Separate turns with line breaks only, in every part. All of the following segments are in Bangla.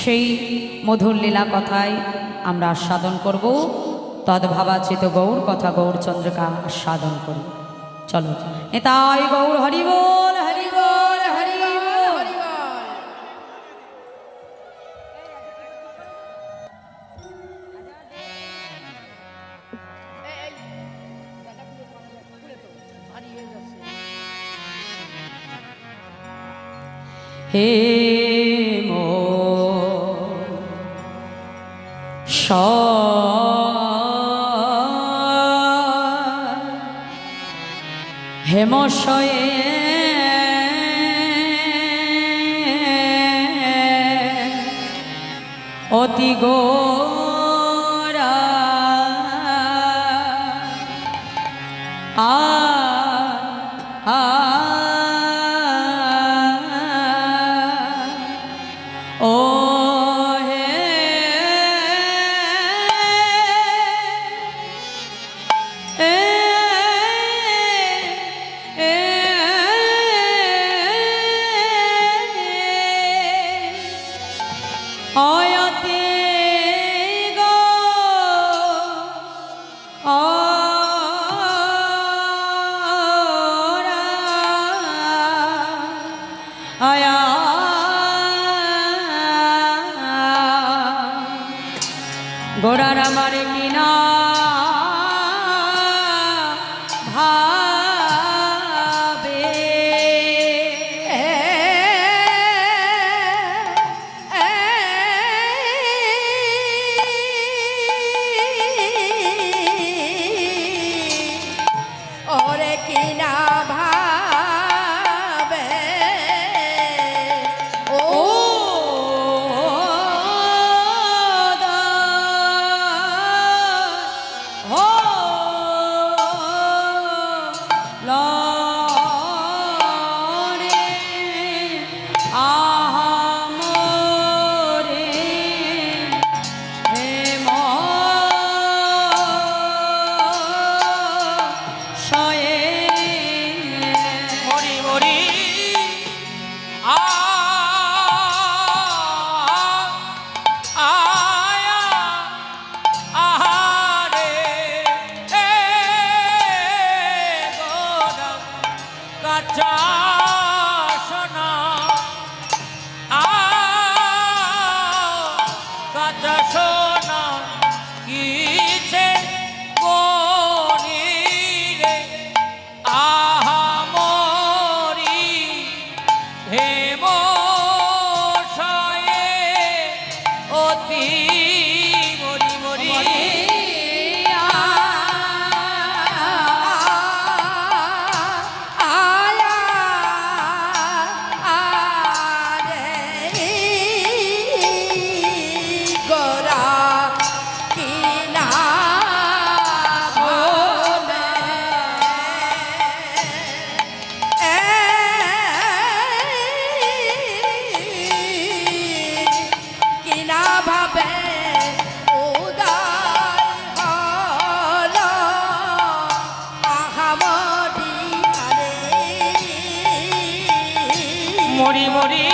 সেই মধুর লীলা কথায় আমরা আস্বাদন করব। তদ্ভাবাচিত গৌর কথা গৌরচন্দ্রকা আস্বাদন করি। চলো নেতাই গৌর হরি বল, হরি বল, হরি বল, হরি বল। হে মো হেমশয়ে অতি গোরা ও হে অয়তে গো আয়া গোড়ার আমার কিনা ভাবে
ওরে কিনা ভাবে ও
মরি মরি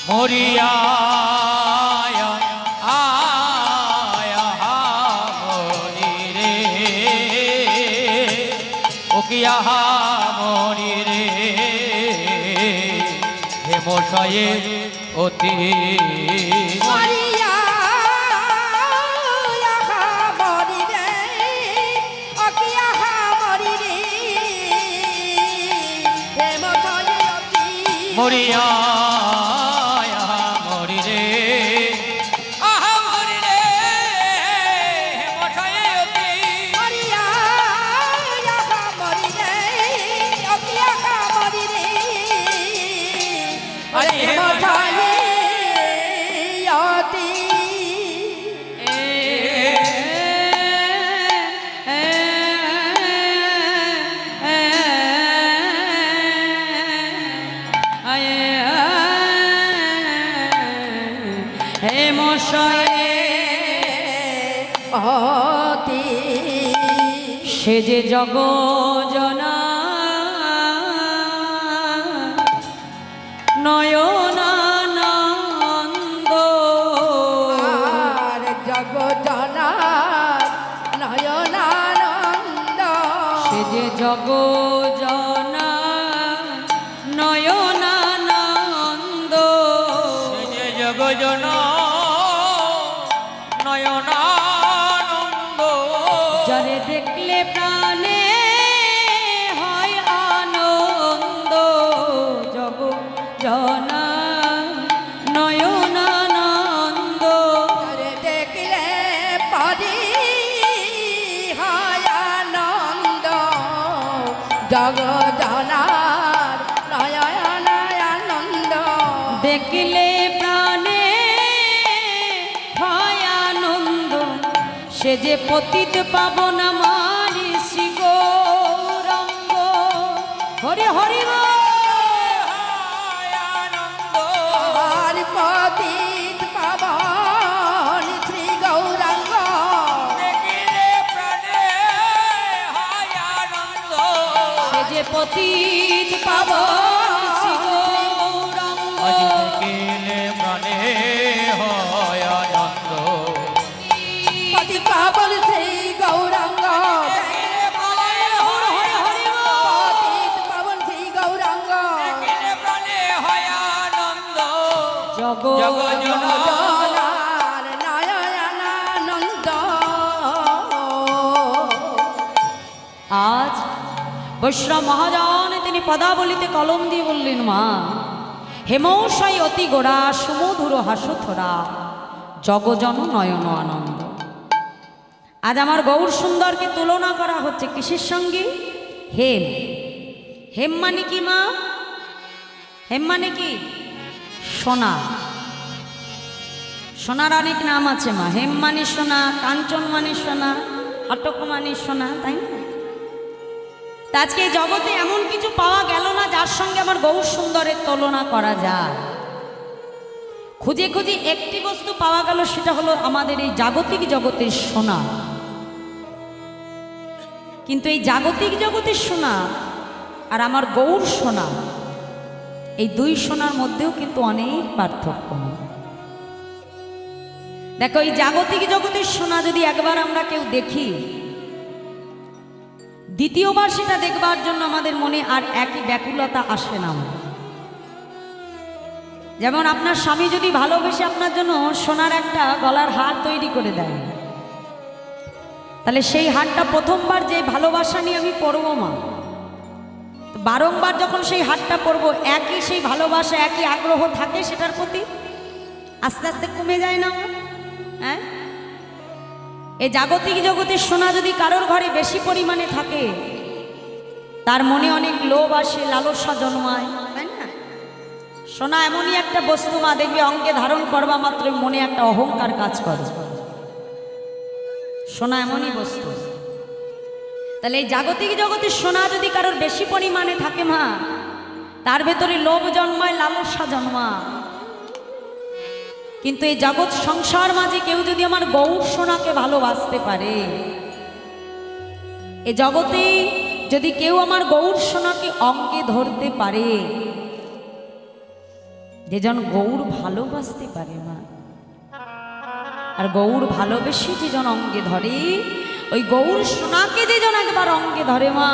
মরিয়া মরি রে ও কিয়া মরি রে হেমশয়ে অতি
মরিয়া মরি রে
মরিয়া মরি রে আহা মরি রে মশায়ে অতি
মরিয়া আহা মরি রে অতি আহা মরি রে
আরে
মশায়ে অতি
হে মশায়ে
অতি
সে যে জগজনা নয়নানন্দ
আর জগজনার নয়নানন্দ
সে যে জগজনা নয়নানন্দ
যে জগজন নয়নানন্দ
যারে দেখলে প্রাণে হয় আনন্দ জগজনা নয়নানন্দ
করে দেখলে পরি হয় আনন্দ জগজনার নয়নানন্দ
দেখলে প্রাণে হয় আনন্দ সে যে পতিত পাবন আমার শ্রী গৌরাঙ্গ হরি হরি বল।
আনন্দ
আর পতিত পাবন শ্রী গৌরাঙ্গ
দেখিলে প্রাণে হয় আনন্দ
সে যে পতিত পাবন শ্রী গৌরাঙ্গ
আজ দেখিলে প্রাণে হয় আনন্দ
পতি পাবন শ্রী গৌরাঙ্গ
দেখিলে প্রাণে
হরি হরি বল।
পতিত পাবন শ্রী গৌরাঙ্গ
দেখিলে প্রাণে হয় আনন্দ
জগজনা
জগজনার নয়নানন্দ
আজ বৈষ্ণব মহাজন তিনি পদাবলিতে কলম দিয়ে বললেন মা হেমৌসাই অতি গোড়া সুমধুর হাসথরা জগজন নয়ন আনন্দ। আজ আমার গৌর সুন্দরকে তুলনা করা হচ্ছে কিসের সঙ্গে? হেম। হেম মানে কি মা? হেম মানে কি? সোনা। সোনার অনেক নাম আছে মা। হেম মানে সোনা, কাঞ্চন মানে সোনা, হটক মানে সোনা, তাই না? তা আজকে এই জগতে এমন কিছু পাওয়া গেল না যার সঙ্গে আমার গৌর সুন্দরের তুলনা করা যায়। খুঁজে খুঁজে একটি বস্তু পাওয়া গেল, সেটা হলো আমাদের এই জাগতিক জগতের সোনা। কিন্তু এই জাগতিক জগতের সোনা আর আমার গৌর সোনা, এই দুই সোনার মধ্যেও কিন্তু অনেক পার্থক্য। দেখো, এই জাগতিক জগতের সোনা যদি একবার আমরা কেউ দেখি, দ্বিতীয়বার সেটা দেখবার জন্য আমাদের মনে আর একই ব্যাকুলতা আসে না। যেমন আপনার স্বামী যদি ভালোবেসে আপনার জন্য সোনার একটা গলার হার তৈরি করে দেয়, তাহলে সেই হারটা প্রথমবার যে ভালোবাসা নিয়ে আমি পরবো মা, বারংবার যখন সেই হারটা পরবো, একই সেই ভালোবাসা, একই আগ্রহ থাকে সেটার প্রতি, আস্তে আস্তে কমে যায় না? হ্যাঁ, এই জাগতিক জগতের সোনা যদি কারোর ঘরে বেশি পরিমাণে থাকে, তার মনে অনেক লোভ আসে, লালসা জন্মায়, তাই না? সোনা এমনই একটা বস্তু মা, দেখবে অঙ্গে ধারণ করবা মাত্র মনে একটা অহংকার কাজ করে। সোনা এমনই বস্তু। তাহলে এই জাগতিক জগতের সোনা যদি কারোর বেশি পরিমাণে থাকে মা, তার ভেতরে লোভ জন্মায়, লালসা জন্মায়। কিন্তু এই জগৎ সংসার মাঝে কেউ যদি আমার গৌর সোনাকে ভালোবাসতে পারে, এই জগতে যদি কেউ আমার গৌর সোনাকে অঙ্গে ধরতে পারে, যেজন গৌর ভালোবাসতে পারে মা, আর গৌর ভালোবেসে যেজন অঙ্গে ধরে, ওই গৌর সোনাকে যেজন একবার অঙ্গে ধরে মা,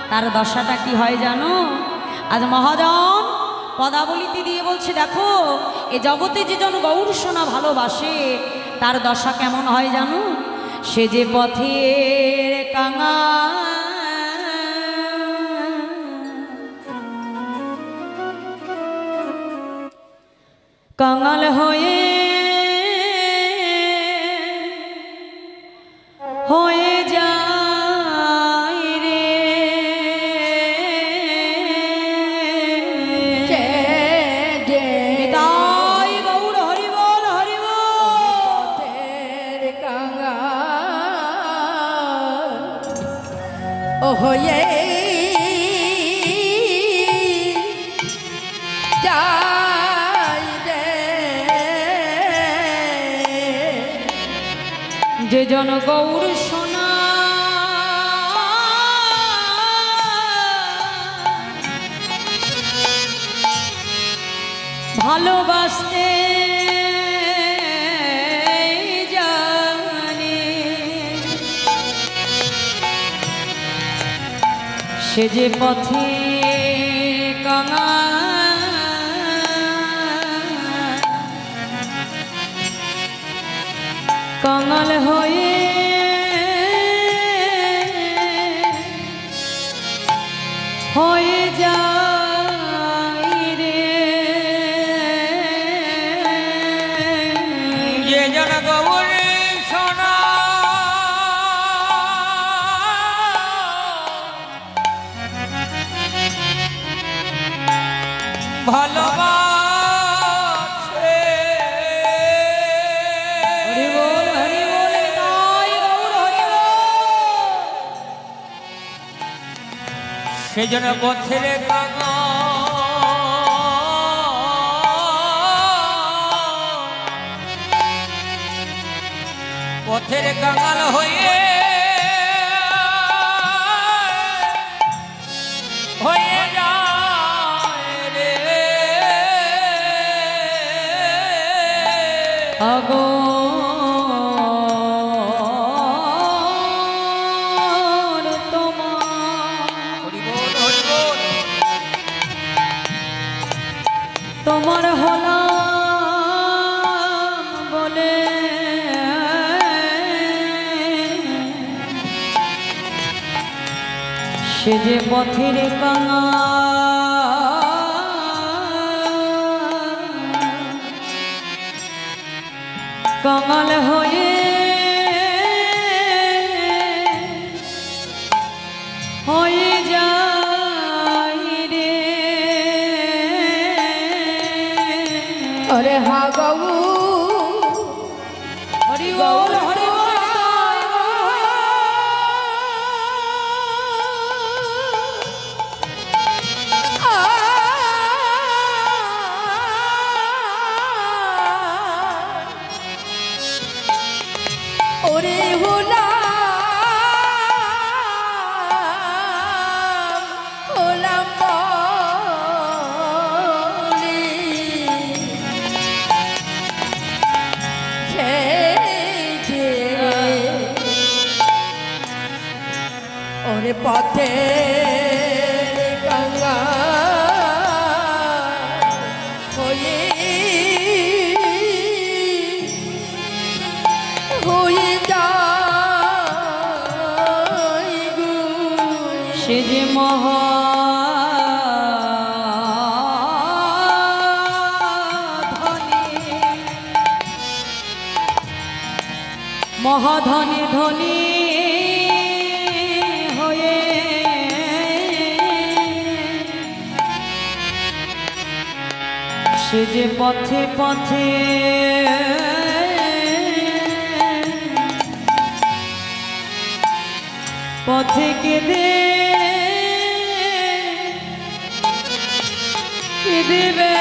তার দশাটা কি হয় জানো? আজ মহাজন পদাবলিতে দিয়ে বলছে, দেখো এ জগতে যেজন গৌর সোনা ভালোবাসে, তার দশা কেমন হয় জানো? সে যে পথের কাঙা, কাঙাল হয়ে হয়ে যায় রে
যে যে
নিতাই গৌর হরি বল হরি বল।
পথের কাঙাল ও হয়ে যাই রে
যে জন গৌর সোনা ভালোবাসতে জানে সে যে পথে কাঙাল কাঙাল হয়ে হয়ে যায় রে
যে জন গৌরী সোনা ভালোবাসে
হরি বল হরি বল তাই গৌর হরি বল।
সেজন্য পথের কাঙাল পথের কাঙাল হয়ে হয়ে যায় রে
আগো
হরি বল হরি বল
তোমার হলাম বলে সে যে পথের কাঙাল হয়ে হয়ে যায় রে
अरे हा गौ
হরি বল হরি বল
ओरे होला होला मौली छे जे ओरे पथे गंगा होए হয়ে যায় গো
সে যে মহাধনী ধনী হয়ে সে যে পথে পথে পথে কেঁদে কেঁদেবে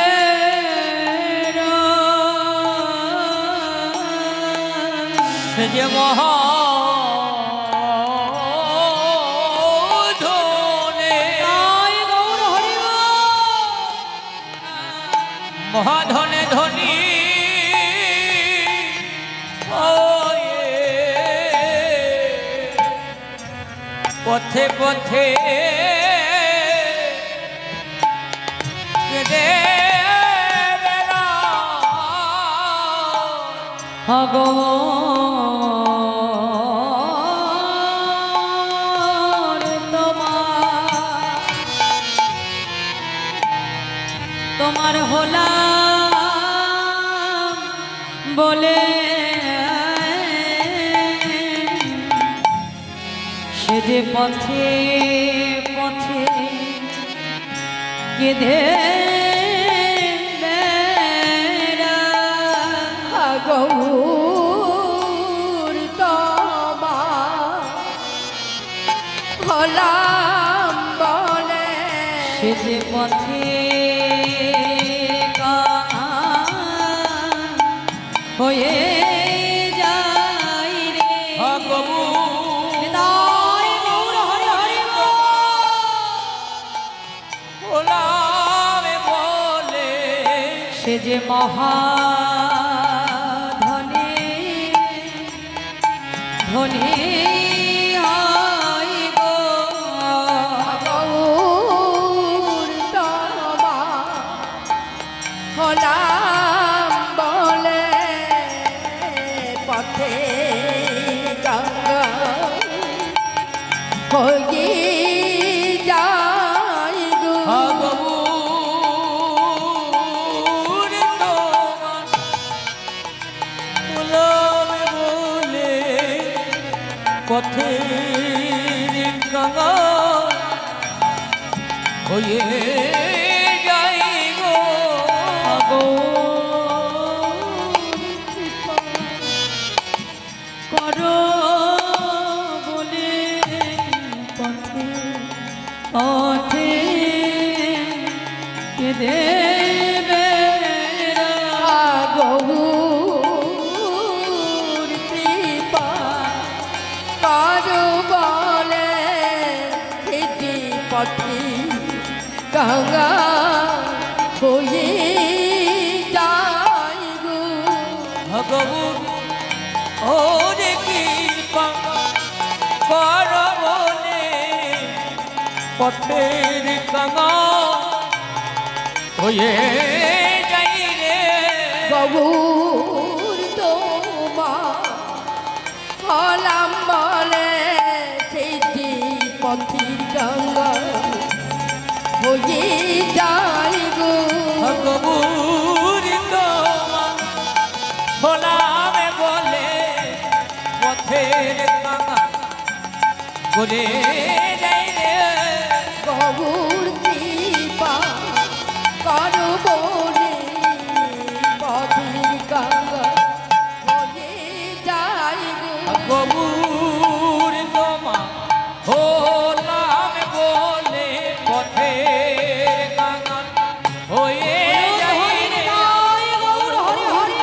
সে যে মহাধনে
তাই গৌর হরি বল।
মহাধনে ধনী হয়ে পথে পথে কেঁদে বেড়ায়।
ভগবান তোমার হলাম বলে সে যে পথে পথে কেঁদে
গৌর তোমা হলাম বলে
সে যে পথে হয়ে যাই রে নিতাই গৌর হরি হরি
ওলামে বলে
সে যে মহাধনে ধনে হয় গো
গৌর তোমা হলাম বলে পথে গঙ্গা হয়ে যাই গো
গৌর তোমার ওলামে বলে পথের কাঙাল হয়ে যাই গো
করো বলে পথে পথে কেঁদে
গৌর কৃপা করো বলে হেঁটে পথে গঙ্গা হয়ে যাই গো
ভগবুর ওরে কৃপা কর বলে পথের কাঙাল হয়ে যাই রে
গৌর তোমা হলাম বলে সেটি পথে গঙ্গা হয়ে যাই গো
ভগবুর তোমার হলামে বলে পথের কাঙাল করে যাই রে
গৌর কৃপা করো বলে পথের গঙ্গা হয়ে যাই গো
গৌর তোমার হলামে বলে পথের কাঙাল হয়ে যাই রে
গৌর হরি হরি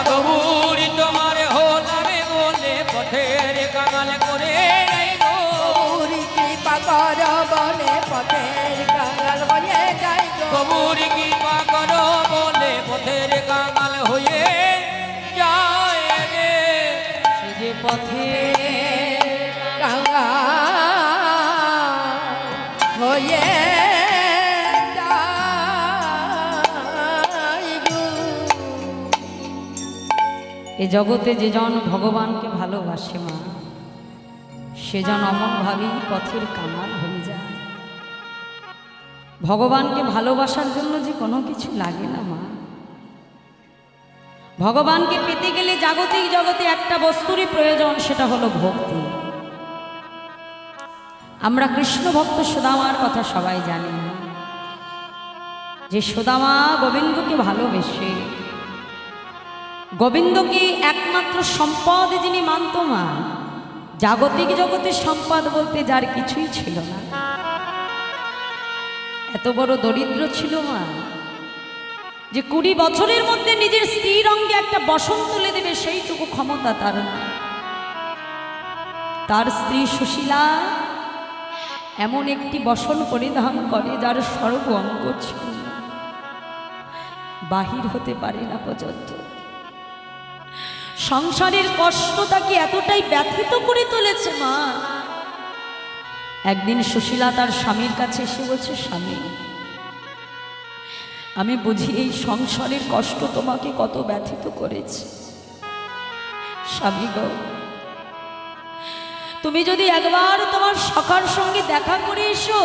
গৌর তোমার হলামে বলে পথের কাঙাল করে যাই গো গৌর কৃপা করো বলে পথের কাঙাল হয়ে যায় রে
সে যে পথে
হয়ে
এ জগতে যে জন ভগবানকে ভালোবাসে মা সেজন অমনভাবেই পথের কামাল হয়ে যায়। ভগবানকে ভালোবাসার জন্য যে কোনো কিছু লাগে না মা। ভগবানকে পেতে গেলে জাগতিক জগতে একটা বস্তুরই প্রয়োজন, সেটা হলো ভক্তি। আমরা কৃষ্ণ ভক্ত সুদামার কথা সবাই জানি যে সুদামা গোবিন্দকে ভালোবেসে গোবিন্দকে একমাত্র সম্পদ যিনি মানত মা, জাগতিক জগতে সম্পদ বলতে যার কিছুই ছিল না, এত বড় দরিদ্র ছিল মা যে 20 বছরের মধ্যে নিজের স্ত্রীর অঙ্গে একটা বসন তুলে দেবে সেইটুকু ক্ষমতা তার না। তার স্ত্রী সুশীলা এমন একটি বসন পরিধান করে যার সর্ব অঙ্গ ছিল বাহির হতে পারে না পর্যন্ত। সংসারের কষ্ট তাকে এতটাই ব্যথিত করে তুলেছে মা। একদিন সুশীলা তার স্বামীর কাছে এসে বলছে, স্বামী আমি বুঝি এই সংসারের কষ্ট তোমাকে কত ব্যথিত করেছে। স্বামী গো, তুমি যদি একবার তোমার সখার সঙ্গে দেখা করে এসো,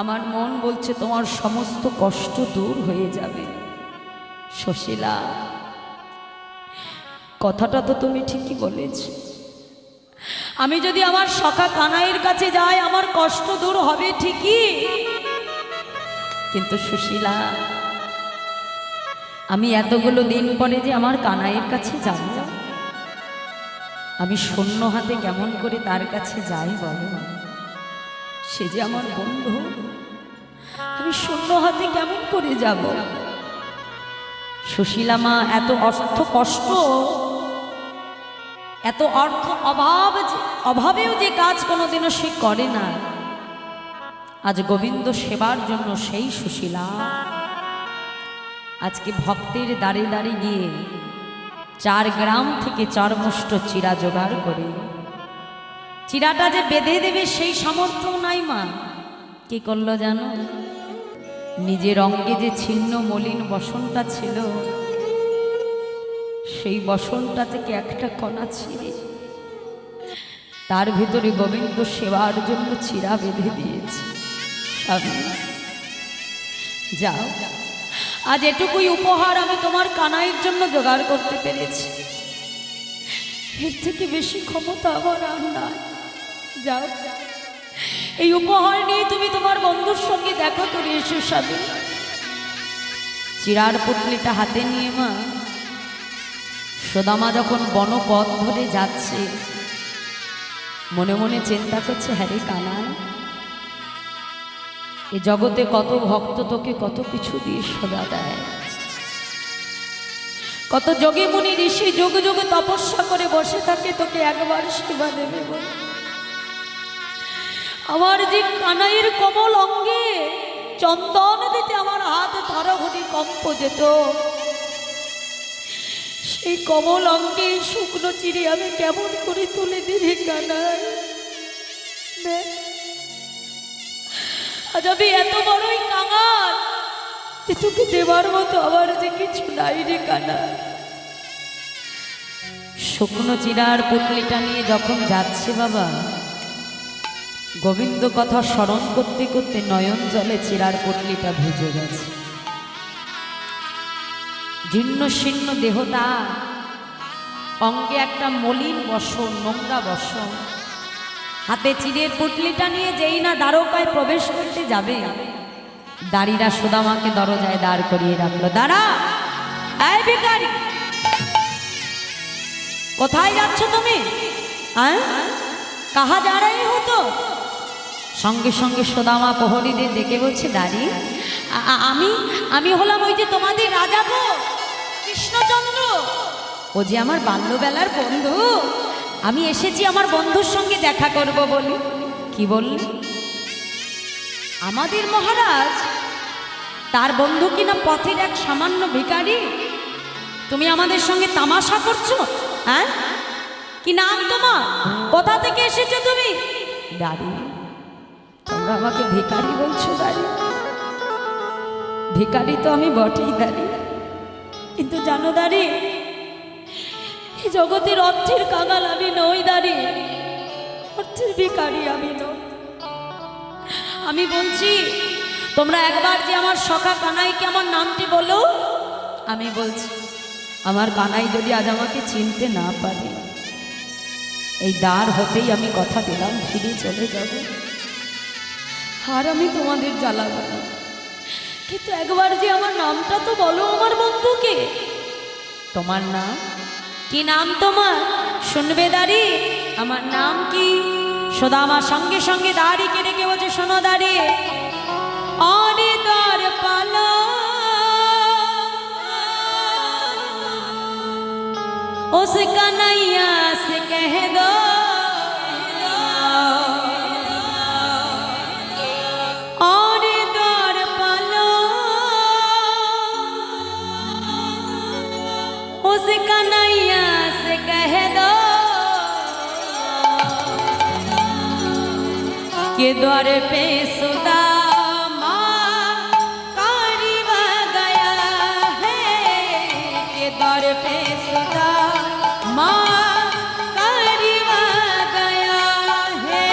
আমার মন বলছে তোমার সমস্ত কষ্ট দূর হয়ে যাবে। সুশীলা, কথাটা তো তুমি ঠিকই বলেছ। আমি যদি আমার সখা কানাইয়ের কাছে যাই আমার কষ্ট দূর হবে ঠিকই, কিন্তু সুশীলা আমি এতগুলো দিন পরে যে আমার কানাইয়ের কাছে যাব, আমি শূন্য হাতে কেমন করে তার কাছে যাই বলো? সে যে আমার বন্ধু, আমি শূন্য হাতে কেমন করে যাব? সুশীলা মা, এত অর্থ কষ্ট, এত অর্থ অভাবেও যে কাজ কোনোদিনও সে করে না, আজ গোবিন্দ সেবার জন্য সেই সুশীলা আজকে ভক্তের দাঁড়ে দাঁড়ে গিয়ে 4 গ্রাম থেকে 4 মুষ্ট চিরা জোগাড় করে চিরাটা যে বেঁধে দেবে সেই সামর্থ্য নাই মা। কি করলো জানো? নিজের অঙ্গে যে ছিন্ন মলিন বসনটা ছিল, সেই বসনটা থেকে একটা কণা ছিঁড়ে তার ভিতরে গোবিন্দ সেবার জন্য চিরা বেঁধে দিয়েছে। যাও, আজ এটুকুই উপহার আমি তোমার কানাইয়ের জন্য জোগাড় করতে পেরেছি, এর থেকে বেশি ক্ষমতা আমার আর নাই। যাও, এই উপহার নিয়ে তুমি তোমার বন্ধুর সঙ্গে দেখা করে এসো। স্বামী, চিরার পুটলিটা হাতে নিয়ে মা সুদামা যখন বনপথ ধরে যাচ্ছে, মনে মনে চিন্তা করছে, হ্যাঁ রে কানাই, এ জগতে কত ভক্ত তোকে কত কিছু দিয়ে সদা দেয়, কত যোগী মুনি ঋষি যুগ যুগ তপস্যা করে বসে থাকে তোকে একবার সেবা দেবে বলে। আমার যে কানাইয়ের কোমল অঙ্গে চন্দন দিতে আমার হাত ধরাঘটি কম্প যেত, সেই কোমল অঙ্গে শুকনো চিড়ে আমি কেমন করে তুলে দিই কানাই? আজ আমি এত বড়ই কাঙাল যে তোকে দেবার মতো আমার যে কিছু নাই রে কানাই। শুকনো চিরার পুটলিটা নিয়ে যখন যাচ্ছে বাবা, গোবিন্দ কথা স্মরণ করতে করতে নয়ন জলে চিরার পুটলিটা ভিজে গেছে। জীর্ণ শীর্ণ দেহটা, অঙ্গে একটা মলিন বসন, নোংরা বসন, হাতে চিরের পুটলিটা নিয়ে যেই না দ্বারকায় প্রবেশ করতে যাবে, দাঁড়িরা সুদামাকে দরজায় দাঁড় করিয়ে রাখলো। দাঁড়া, এই ভিখারি, কোথায় যাচ্ছ তুমি? কাহা যা রহে হো? তো সঙ্গে সঙ্গে সুদামা প্রহরীদের ডেকে বলছে, দাঁড়ি, আমি হলাম ওই যে তোমাদের রাজা গো কৃষ্ণচন্দ্র, ও যে আমার বাল্যবেলার বন্ধু, আমি এসেছি আমার বন্ধুর সঙ্গে দেখা করব বলে। কি বললি? আমাদের মহারাজ, তার বন্ধু কিনা পথের এক সামান্য ভিখারি, তুমি আমাদের সঙ্গে তামাশা করছো? হ্যাঁ, কি নাম তোমার? কোথা থেকে এসেছো তুমি? দাঁড়ি, তোমরা আমাকে ভিখারি বলছো? দাঁড়ি, ভিখারি তো আমি বটেই দাঁড়ি, কিন্তু জানো দাঁড়ি, এই জগতের অর্থের কাঙাল আমি নই দাঁড়ি, অর্থের ভিখারি আমি নই। আমি বলছি, তোমরা একবার যে আমার সখা কানাইকে আমার নামটি বলো। আমি বলছি, আমার কানাই যদি আজ আমাকে চিনতে না পারে, এই দ্বার হতেই আমি কথা দিলাম ফিরে চলে যাব, আর আমি তোমাদের জ্বালাবো না, কিন্তু একবার যে আমার নামটা তো বলো আমার বন্ধুকে। তোমার নাম কি? নাম তোমার? শুনবে দাঁড়ি, আমার নাম কি? সুদামা সঙ্গে সঙ্গে দাঁড়িকে রেখে বলছে, শোনো দাঁড়ি, অরে দ্বার পালো उस कन्हैया से कह दो, और द्वार पालो उस कन्हैया से कह दो, के द्वार पे सुदामा कारिवा गया है, के द्वार पे सुदामा कारिवा गया है,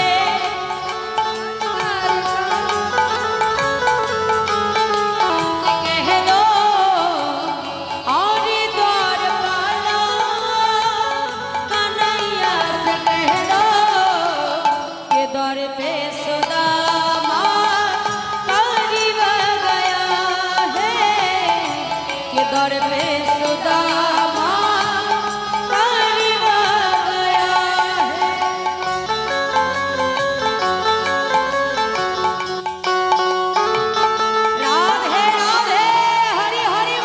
दर पे सुदामा करवा गया है। राधे राधे हरि हरि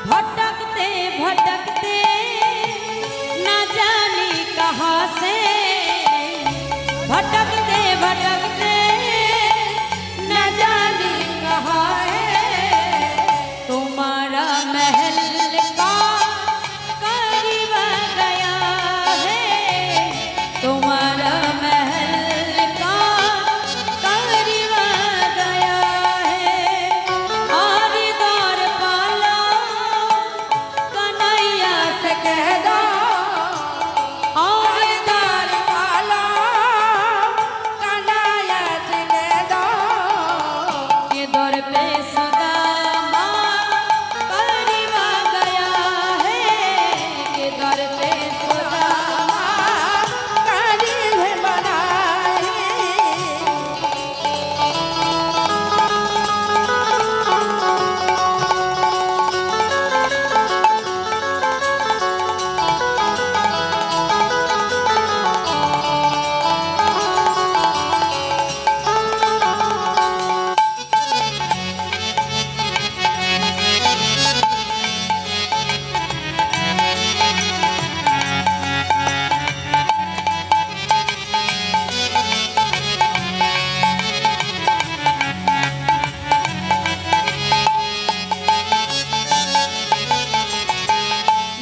भटकते भटकते न जाने कहाँ से, भटकते भटकते न जाने कहाँ से तुम्हारा महल का करीब गया है, तुम्हारा महल का करीब गया है। और दौर पाला कन्हैया से कह दो, और दौर पाला
कन्हैया से कह दो
के दौर पे सुदामा करवा गया है, के दौर पे सुदामा
करीब बनाए।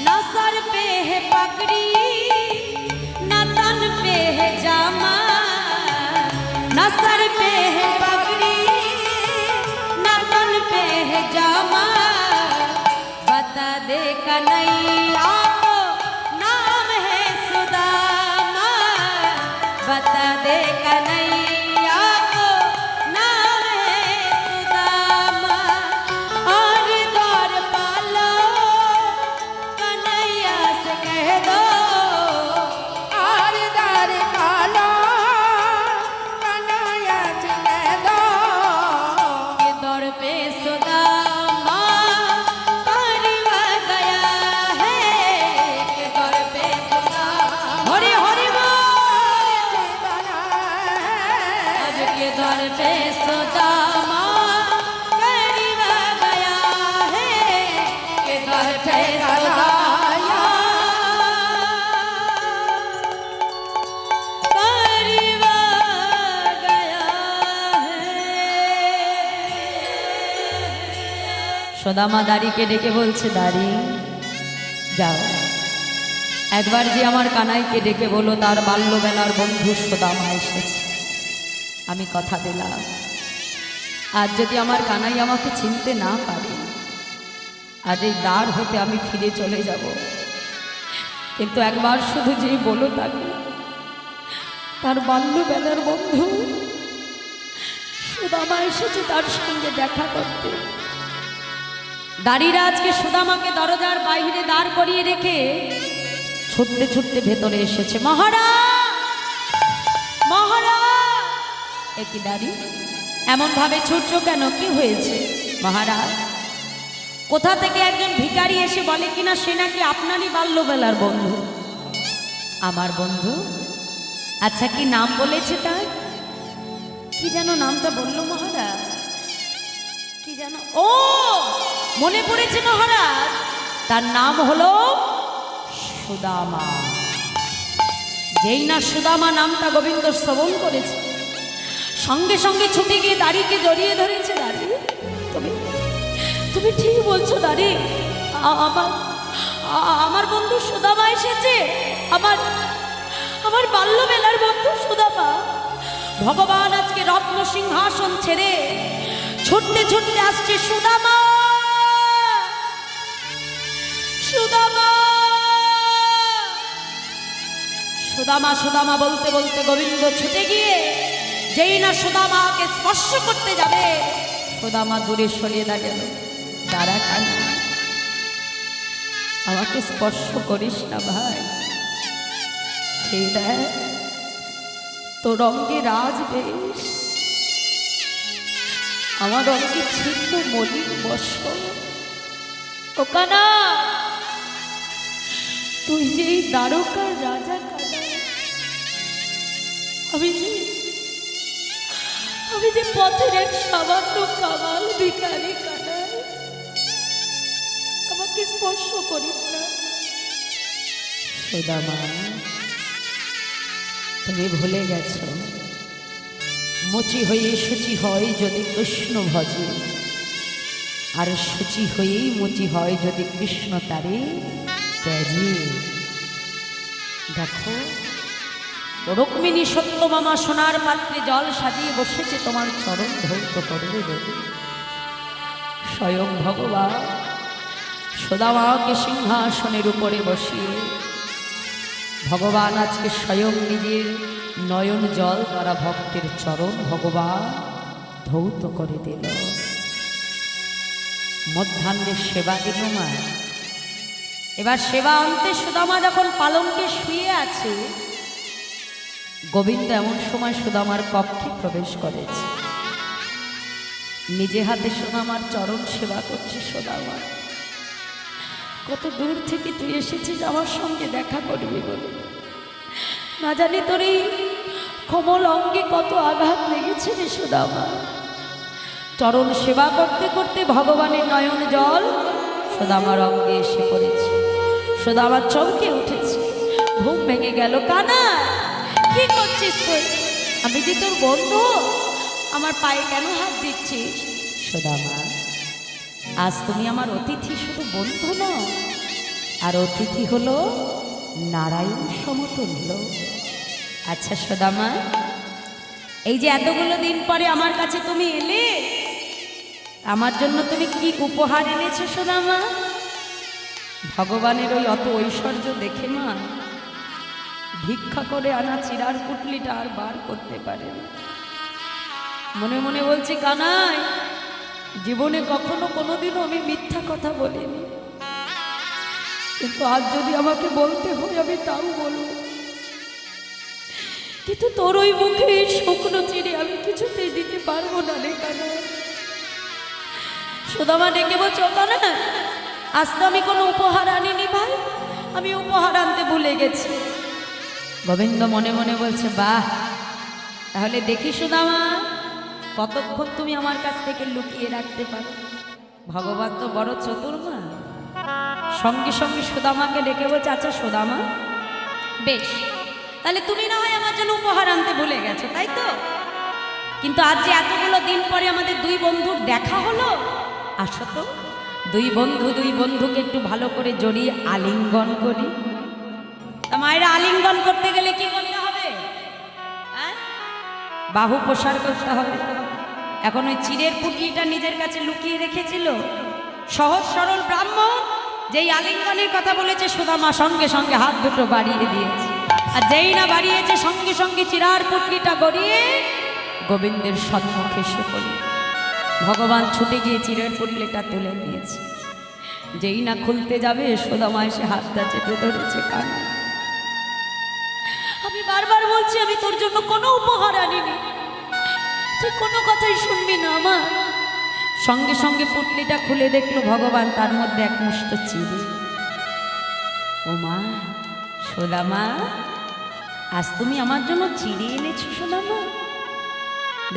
न सर पे है पगड़ी न तन पे है जामा, न सर पे है पगड़ी न तन पे है जामा। बता दे कन्हैया को नाम है सुदामा, बता दे कन्हैया को नाम है सुदामा। और दौर पालो कन्हैया से कह दो,
और दर पालो कन्हैया से कह दो
के दौर पे सुदामा करवा गया है, के दौर पे सुदामा हरि हरि बोल। आज के दौर पे सुदामा करवा गया है, के दौर पे सुदामा करवा गया है। সুদামা দাড়িকে ডেকে বলছে, দাড়ি যাও একবার যে আমার কানাইকে ডেকে বলো তার বাল্যবেলার বন্ধু সুদামা এসেছে। আমি কথা দিলাম আজ যদি আমার কানাই আমাকে চিনতে না পারে, আজ এই দ্বার হতে আমি ফিরে চলে যাব, কিন্তু একবার শুধু যে বলো তাকে তার বাল্যবেলার বন্ধু সুদামা এসেছে তার সঙ্গে দেখা করতে। দাঁড়িরা আজকে সুদামাকে দরজার বাইরে দাঁড় করিয়ে রেখে ছুটতে ছুটতে ভেতরে এসেছে। মহারাজ মহারাজ, এ কি দাঁড়ি এমন ভাবে ছুটছো কেন, কি হয়েছে? মহারাজ, কোথা থেকে একজন ভিখারি এসে বলে কিনা সে নাকি আপনারই বাল্যবেলার বন্ধু। আমার বন্ধু? আচ্ছা কি নাম বলেছে তার? কি যেন নামটা বললো মহারাজ, কি যেন? ও মনে পড়েছে মহারাজ, তার নাম হলো সুদামা। যেই না সুদামা নামটা গোবিন্দ শ্রবণ করেছে, সঙ্গে সঙ্গে ছুটে গিয়ে দাড়িকে জড়িয়ে ধরেছে। দাড়ি, তুমি তুমি ঠিক বলছো দাড়ি, আমার বন্ধু সুদামা এসেছে, আমার আমার বাল্যবেলার বন্ধু সুদামা। ভগবান আজকে রত্ন সিংহাসন ছেড়ে ছুটতে ছুটতে আসছে সুদামা। সুদামা সুদামা সুদামা বলতে বলতে গোবিন্দ ছুটে গিয়ে যেই না সুদামাকে স্পর্শ করতে যাবে, সুদামা দূরে সরিয়ে দাঁড়ালো। দাঁড়া কানা, আমাকে স্পর্শ করিস না ভাই। সেই দেখ তোর অঙ্গে রাজ বেশ, আমার অঙ্গে ছিন্ন মলিন বর্ষ। ও কানা, তুই যে দ্বারকার রাজা কানা, আমি যে পথের এক সামান্য কামাল ভিখারি কানা, আমাকে স্পর্শ করিস না। সুদামা, তুমি ভুলে গেছ, মুচি হয়ে শুচি হয় যদি কৃষ্ণ ভজে, আর শুচি হয়েই মুচি হয় যদি কৃষ্ণ তারে ত্যাজে। দেখো, রুক্মিণী সত্যমামা সোনার পাত্রে জল সাজিয়ে বসেছে তোমার চরণ ধৌত করবে বলে। স্বয়ং ভগবান সুদামাকে সিংহাসনের উপরে বসিয়ে ভগবান আজকে স্বয়ং নিজের নয়ন জল দ্বারা ভক্তের চরণ ভগবান ধৌত করে দিল। মধ্যাহ্নের সেবা দিল মা। এবার সেবা অন্তে সুদামা যখন পালঙ্কে শুয়ে আছে, গোবিন্দ এমন সময় সুদামার কক্ষে প্রবেশ করেছে। নিজে হাতে সুদামার চরণ সেবা করছে। সুদামা, কত দূর থেকে তুই এসেছিস আমার সঙ্গে দেখা করবি বলে, না জানি তোর এই কোমল অঙ্গে কত আঘাত লেগেছে রে সুদামা। চরণ সেবা করতে করতে ভগবানের নয়ন জল সুদামার অঙ্গে এসে পড়েছে। সুদামার চমকে উঠেছে, ঘুম ভেঙে গেল। কানা, কি করছিস তুই? আমি যে তোর বন্ধু, আমার পায়ে কেন হাত দিচ্ছিস? সুদামা, আজ তুমি আমার অতিথি, শুধু বন্ধু নও, আর অতিথি হলো নারায়ণ সমতুল্য। আচ্ছা সুদামা, এই যে এতগুলো দিন পরে আমার কাছে তুমি এলে, আমার জন্য তুমি কি উপহার এনেছো সুদামা? ভগবানের ওই অত ঐশ্বর্য দেখে মা ভিক্ষা করে আনা চিরার পুটলিটা আর বার করতে পারে না। মনে মনে বলছি, কানাই, জীবনে কখনো কোনোদিনও আমি মিথ্যা কথা বলিনি, কিন্তু আজ যদি আমাকে বলতে হয় আমি তাও বলব। কিন্তু তোর ওই মুখে এই শুকনো চিড়ে আমি কিছুতেই দিতে পারবো না রে কানাই। সুদামা ডেকে বলছো, কানাই, আজ তো আমি কোনো উপহার আনিনি ভাই, আমি উপহার আনতে ভুলে গেছি। গোবিন্দ মনে মনে বলছে, বাহ, তাহলে দেখি সুদামা কতক্ষণ তুমি আমার কাছ থেকে লুকিয়ে রাখতে পারো। ভগবান তো বড় চতুর মা। সঙ্গে সঙ্গে সুদামাকে ডেকে বলছে, আচ্ছা সুদামা, বেশ, তাহলে তুমি না হয় আমার জন্য উপহার আনতে ভুলে গেছো, তাই তো? কিন্তু আজ যে এতগুলো দিন পরে আমাদের দুই বন্ধুর দেখা হলো, আসো তো দুই বন্ধুকে একটু ভালো করে জড়িয়ে আলিঙ্গন করি। তা মায়েরা, আলিঙ্গন করতে গেলে কি করতে হবে? বাহু প্রসার করতে হবে। এখন ওই চিড়ের পুটলিটা নিজের কাছে লুকিয়ে রেখেছিল সহজ সরল ব্রাহ্মণ, যেই আলিঙ্গনের কথা বলেছে সুদামা সঙ্গে সঙ্গে হাত দুটো বাড়িয়ে দিয়েছে। আর যেই না বাড়িয়েছে, সঙ্গে সঙ্গে চিরার পুটলিটা গড়িয়ে গোবিন্দের সম্মুখে এসে পড়ল। ভগবান ছুটে গিয়ে চিড়ের পুটলিটা তুলে নিয়েছে। যেই না খুলতে যাবে, সুদামা এসে হাতটা চেপে ধরেছে। কানা, আমি বারবার বলছি আমি তোর জন্য কোনো উপহার আনিনি, তুই কোনো কথাই শুনবি না আমার। সঙ্গে সঙ্গে পুটলিটা খুলে দেখলো ভগবান, তার মধ্যে এক মুষ্ট চিড়ে। ও মা, সুদামা, আজ তুমি আমার জন্য চিড়ে এনেছো সুদামা?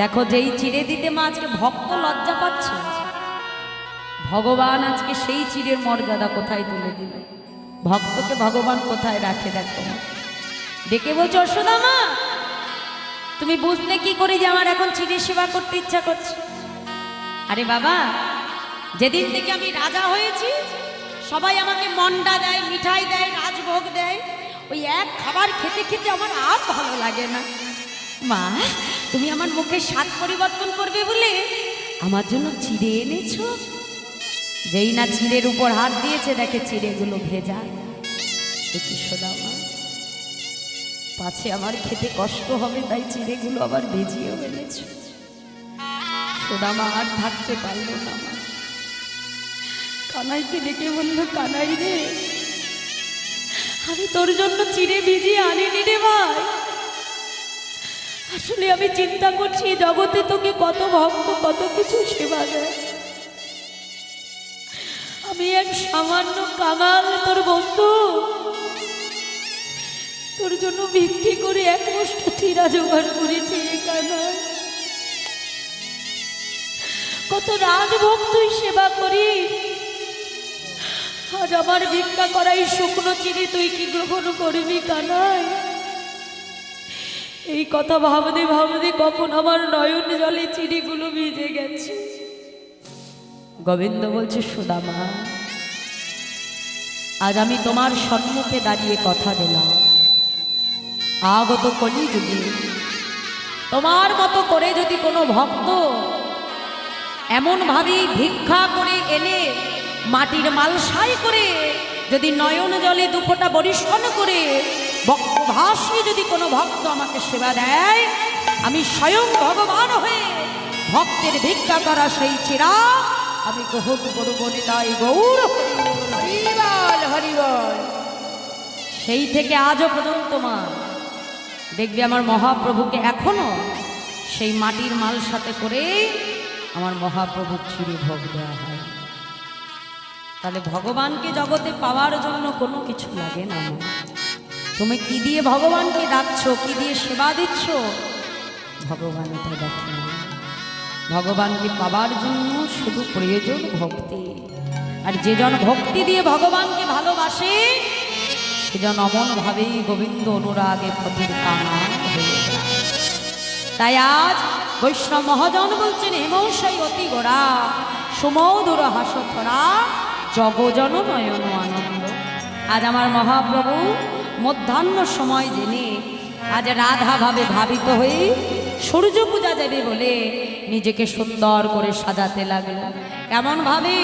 দেখো, যেই চিড়ে দিতে মা আজকে ভক্ত লজ্জা পাচ্ছে, ভগবান আজকে সেই চিড়ের মর্যাদা কোথায় তুলে দিবে। ভক্তকে ভগবান কোথায় রাখে দেখো। ডেকে বলছো, সুদামা, তুমি বুঝলে কি করে যে আমার এখন চিড়ে সেবা করতে ইচ্ছা করছে? আরে বাবা, যেদিন থেকে আমি রাজা হয়েছি, সবাই আমাকে মন্ডা দেয়, মিঠাই দেয়, রাজভোগ দেয়, ওই এক খাবার খেতে খেতে আমার আর ভালো লাগে না। মা, তুমি আমার মুখে স্বাদ পরিবর্তন করবে বলে আমার জন্য চিড়ে এনেছো। যেই না চিড়ের উপর হাত দিয়েছে দেখে চিড়েগুলো ভেজা। একটু শোনাও না, পাছে আমার খেতে কষ্ট হবে তাই চিড়েগুলো আবার ভেজিয়েও এনেছ। সোনামা আর থাকতে পারলো না। আমার কানাইকে ডেকে বললো, কানাই রে, আমি তোর জন্য চিড়ে ভিজিয়ে আনিনি রে ভাই। আসলে আমি চিন্তা করছি জগতে তোকে কত ভক্ত কত কিছু সেবা দেয়, আমি এক সামান্য কাঙাল তোর বন্ধু, তোর জন্য বিক্রি করে এক মুষ্ট চিরা জোগাড় করেছি। কানাই, কত রাজভোগ তুই সেবা করি, আজ আমার ভিক্ষা করাই শুকনো চিড়ে তুই কি গ্রহণ করবি? কানাই, এই কথা ভাবতে ভাবতে কখন আমার নয়ন জলে চিড়িগুলো ভিজে গেছে। গোবিন্দ বলছে, সুদামা, আজ আমি তোমার সম্মুখে দাঁড়িয়ে কথা দিলাম, আগত কলিযুগে তোমার মতো করে যদি কোনো ভক্ত এমনভাবেই ভিক্ষা করে এনে মাটির মালসাই করে যদি নয়ন জলে দুফোঁটা বরিশন করে বক্ষভাষী যদি কোনো ভক্ত আমাকে সেবা দেয়, আমি স্বয়ং ভগবান হয়ে ভক্তের ভিক্ষা করা সেই চিরা আমি গ্রহণ করব। নিতাই গৌর
হরিবল হরিবল।
সেই থেকে আজও পর্যন্ত মা দেখবে আমার মহাপ্রভুকে এখনো সেই মাটির মাল সাথে করে আমার মহাপ্রভুর চিড়ে ভোগ দেওয়া হয়। তাহলে ভগবানকে জগতে পাওয়ার জন্য কোনো কিছু লাগে না। তুমি কি দিয়ে ভগবানকে ডাকছো, কি দিয়ে সেবা দিচ্ছ, ভগবান এটা দেখে না। ভগবানকে পাবার জন্য শুধু প্রয়োজন ভক্তি, আর যে জন ভক্তি দিয়ে ভগবানকে ভালোবাসে সেজন অমনভাবেই গোবিন্দ অনুরাগে পথের কাঙাল হয়ে যায়। তাই আজ বৈষ্ণব মহাজন বলছেন, হেমৌসাই অতি গোড়া সুমধুর হাসথরা জগজন নয়ন আনন্দ। আজ আমার মহাপ্রভু মধ্যাহ্ন সময় জেনে আজ রাধা ভাবে ভাবিত হয়ে সূর্য পূজা যাবে বলে নিজেকে সুন্দর করে সাজাতে লাগলো। কেমন ভাবে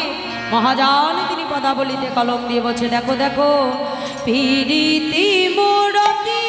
মহাজন তিনি পদাবলিতে কলম দিয়ে বলছে, দেখো দেখো পিরিতি মোরতি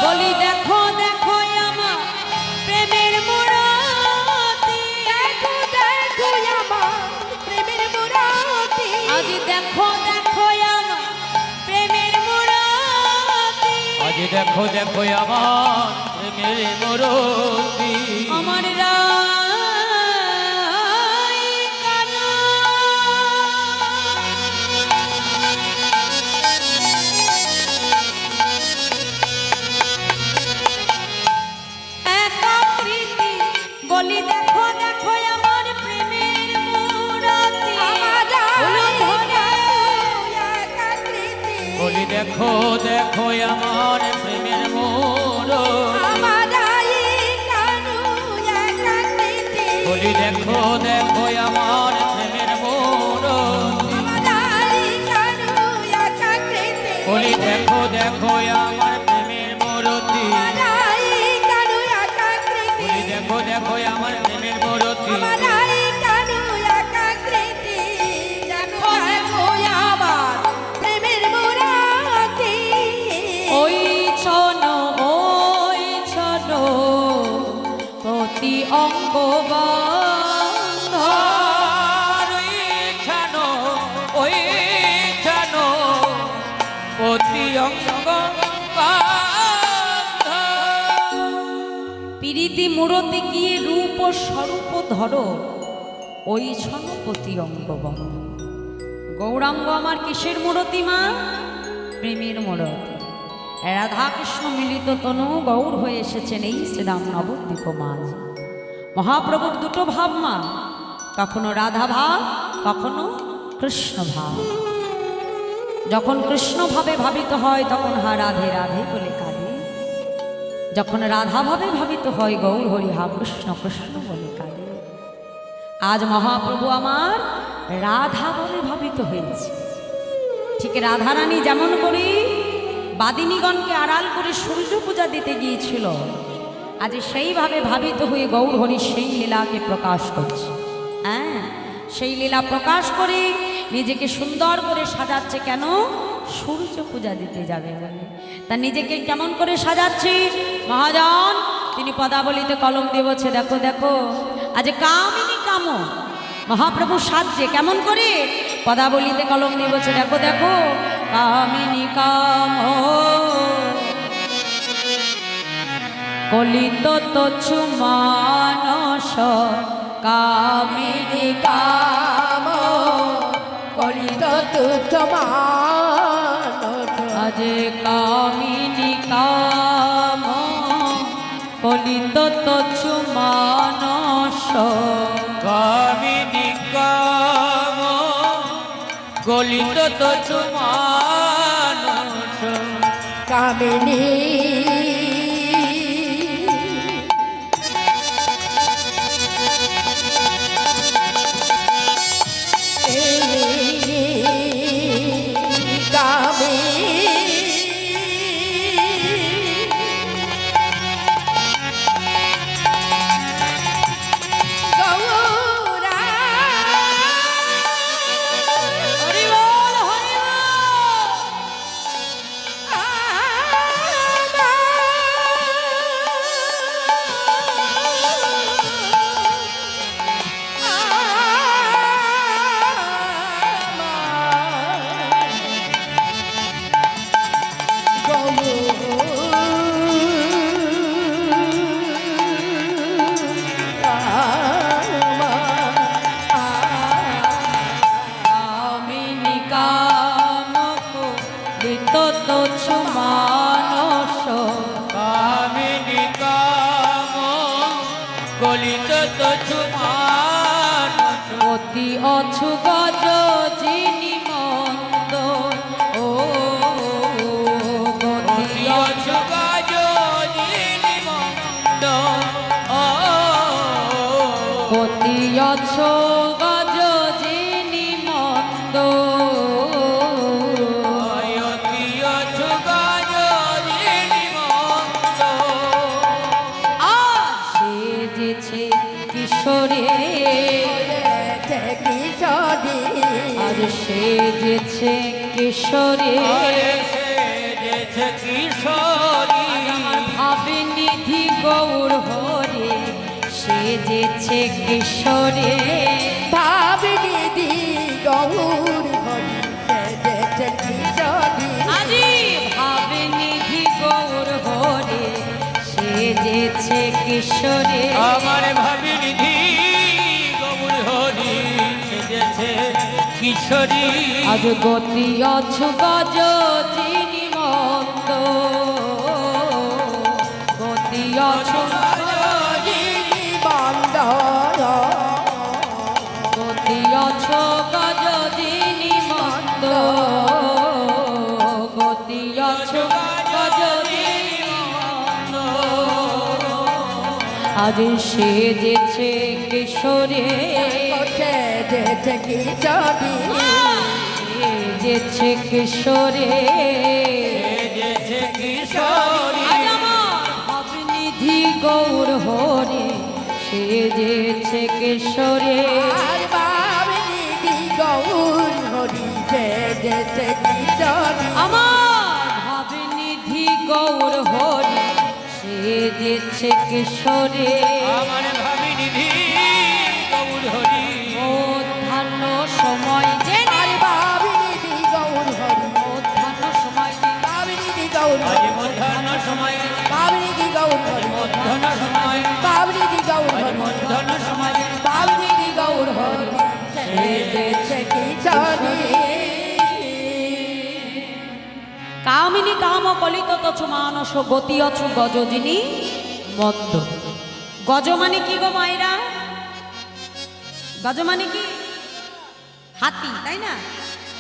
বলি, দেখো দেখো আমার প্রেমের মুরাতি,
দেখো দেখো আমার প্রেমের মুরাতি,
আজ দেখো দেখো আমার প্রেমের মুরাতি,
আজ দেখো দেখো আমার প্রেমের মুরাতি,
আমার রাই কানা। একাকৃতি বলি, দেখো দেখো আমার প্রেমের মুরাতি,
আমার
বলি দেখো দেখো আমার প্রেমের মুরাতি,
আমার কানু একাকৃতি,
বলি দেখো দেখো আমার প্রেমের মুরাতি,
কানু একাকৃতি,
বলি দেখো দেখো আমার প্রেমের মুরাতি,
কানু একাকৃতি,
বলি দেখো দেখো আমার প্রেমের মুরাতি,
কানু একাকৃতি, দেখো দেখো আমার প্রেমের মুরাতি,
ওই ছন প্রতি অঙ্গ বন্ধ,
ওই ছানো অতি অঙ্গ
প্রীতি মূরতি গিয়ে রূপ ও স্বরূপ ধরো, ওই ছনপতি অঙ্গ বন্ধ। গৌরাঙ্গ আমার কিসের মূরতি মা? প্রেমের মূরতি। রাধাকৃষ্ণ মিলিত তনু গৌর হয়ে এসেছেন এই শ্রীরাম নবদ্বীপ মাঝ। মহাপ্রভুর দুটো ভাব মা, কখনো রাধা ভাব, কখনো কৃষ্ণ ভাব। যখন কৃষ্ণ ভাবে ভাবিত হয় তখন হা রাধে রাধে বলে কাঁদে, যখন রাধা ভাবে ভাবিত হয় গৌর হরি হা কৃষ্ণ কৃষ্ণ বলে কাঁদে। আজ মহাপ্রভু আমার রাধা বলে ভাবিত হয়েছে। ঠিক রাধারানী যেমন করে বাদিনীগণকে আড়াল করে সূর্য পূজা দিতে গিয়েছিল, আজ সেইভাবে ভাবিত হয়ে গৌর হরি সেই লীলাকে প্রকাশ করছে। হ্যাঁ, সেই লীলা প্রকাশ করে নিজেকে সুন্দর করে সাজাচ্ছে। কেন? সূর্য পূজা দিতে যাবে বলে। তা নিজেকে কেমন করে সাজাচ্ছে মহাজন? তিনি পদাবলিতে কলম দিয়ে বলছে, দেখো দেখো আজ কামিনী কাম মহাপ্রভু সাজছে কেমন করে? পদাবলিতে কলম দিয়ে বলছে, দেখো দেখো কামিনী কাম কলিত তচ্ছু মানস, কামিনী কাম
কলিত তুচ্ছ মানস।
আজ কামিনী কাম কলিত তচ্ছু মানস।
কামিনী কাম গলিত তচ্ছু মানস।
কামিনী
গলিত তচ্ছু মানস।
অতি অছু গজ যিনি মন্দ, ও
অতি অছু গজ যিনি মন্দ,
অতি অছু গজ যিনি মন্দ।
অতি অছু গজ যিনি মন্দ।
সেজেছে কিশোরে,
কিশোরী
আর সেজেছে কিশোরে।
সেজেছে কিশোরী।
আমার ভাবে নিধি গৌর হরে সেজেছে কিশোরে।
ভাবিনি গৌর হরি সেজেছে কিশোরী।
আজি ভাবে নিধি গৌর হরে সেজেছে কিশোরে।
আমার ভাবি নিধি গৌর হরি সেজেছে কিশোরী।
আজ গতি অছু গজ যিনি মন্দ, গতি অছু
যিনি বন্ধ
গতি অছু গজ যিনি মন্দ, গতি অছু গজ যিনি মন্দ। আজ সেজেছে কিশোরে,
সেজেছে কিশোরী।
সেজেছে কিশোরে।
সেজেছে কিশোরী।
আজ আমার ভাবনিধি গৌর হরে সেজেছে কিশোরে।
আর ভাবিনি গৌর হরি সেজেছে কিশোরী।
আমার ভাবনিধি গৌর হরে সেজেছে কিশোরে।
আমার ভাবি নিধি গৌর হরি
মধ্যাহ্ন সময় যে
আর ভাবিনি গৌর হরি।
মধ্যাহ্ন সময়
ভাবিনি গৌর
আজ
হরি।
মধ্যাহ্ন সময়ে
ভাবিনি গৌর হরি।
মধ্যাহ্ন সময়ে
কামিনী কাম কলিত তছু মানস গতি অছু গজজিনী মন্দ। গজ মানে কি গো মায়েরা? গজ মানে কি? হাতি, তাই না?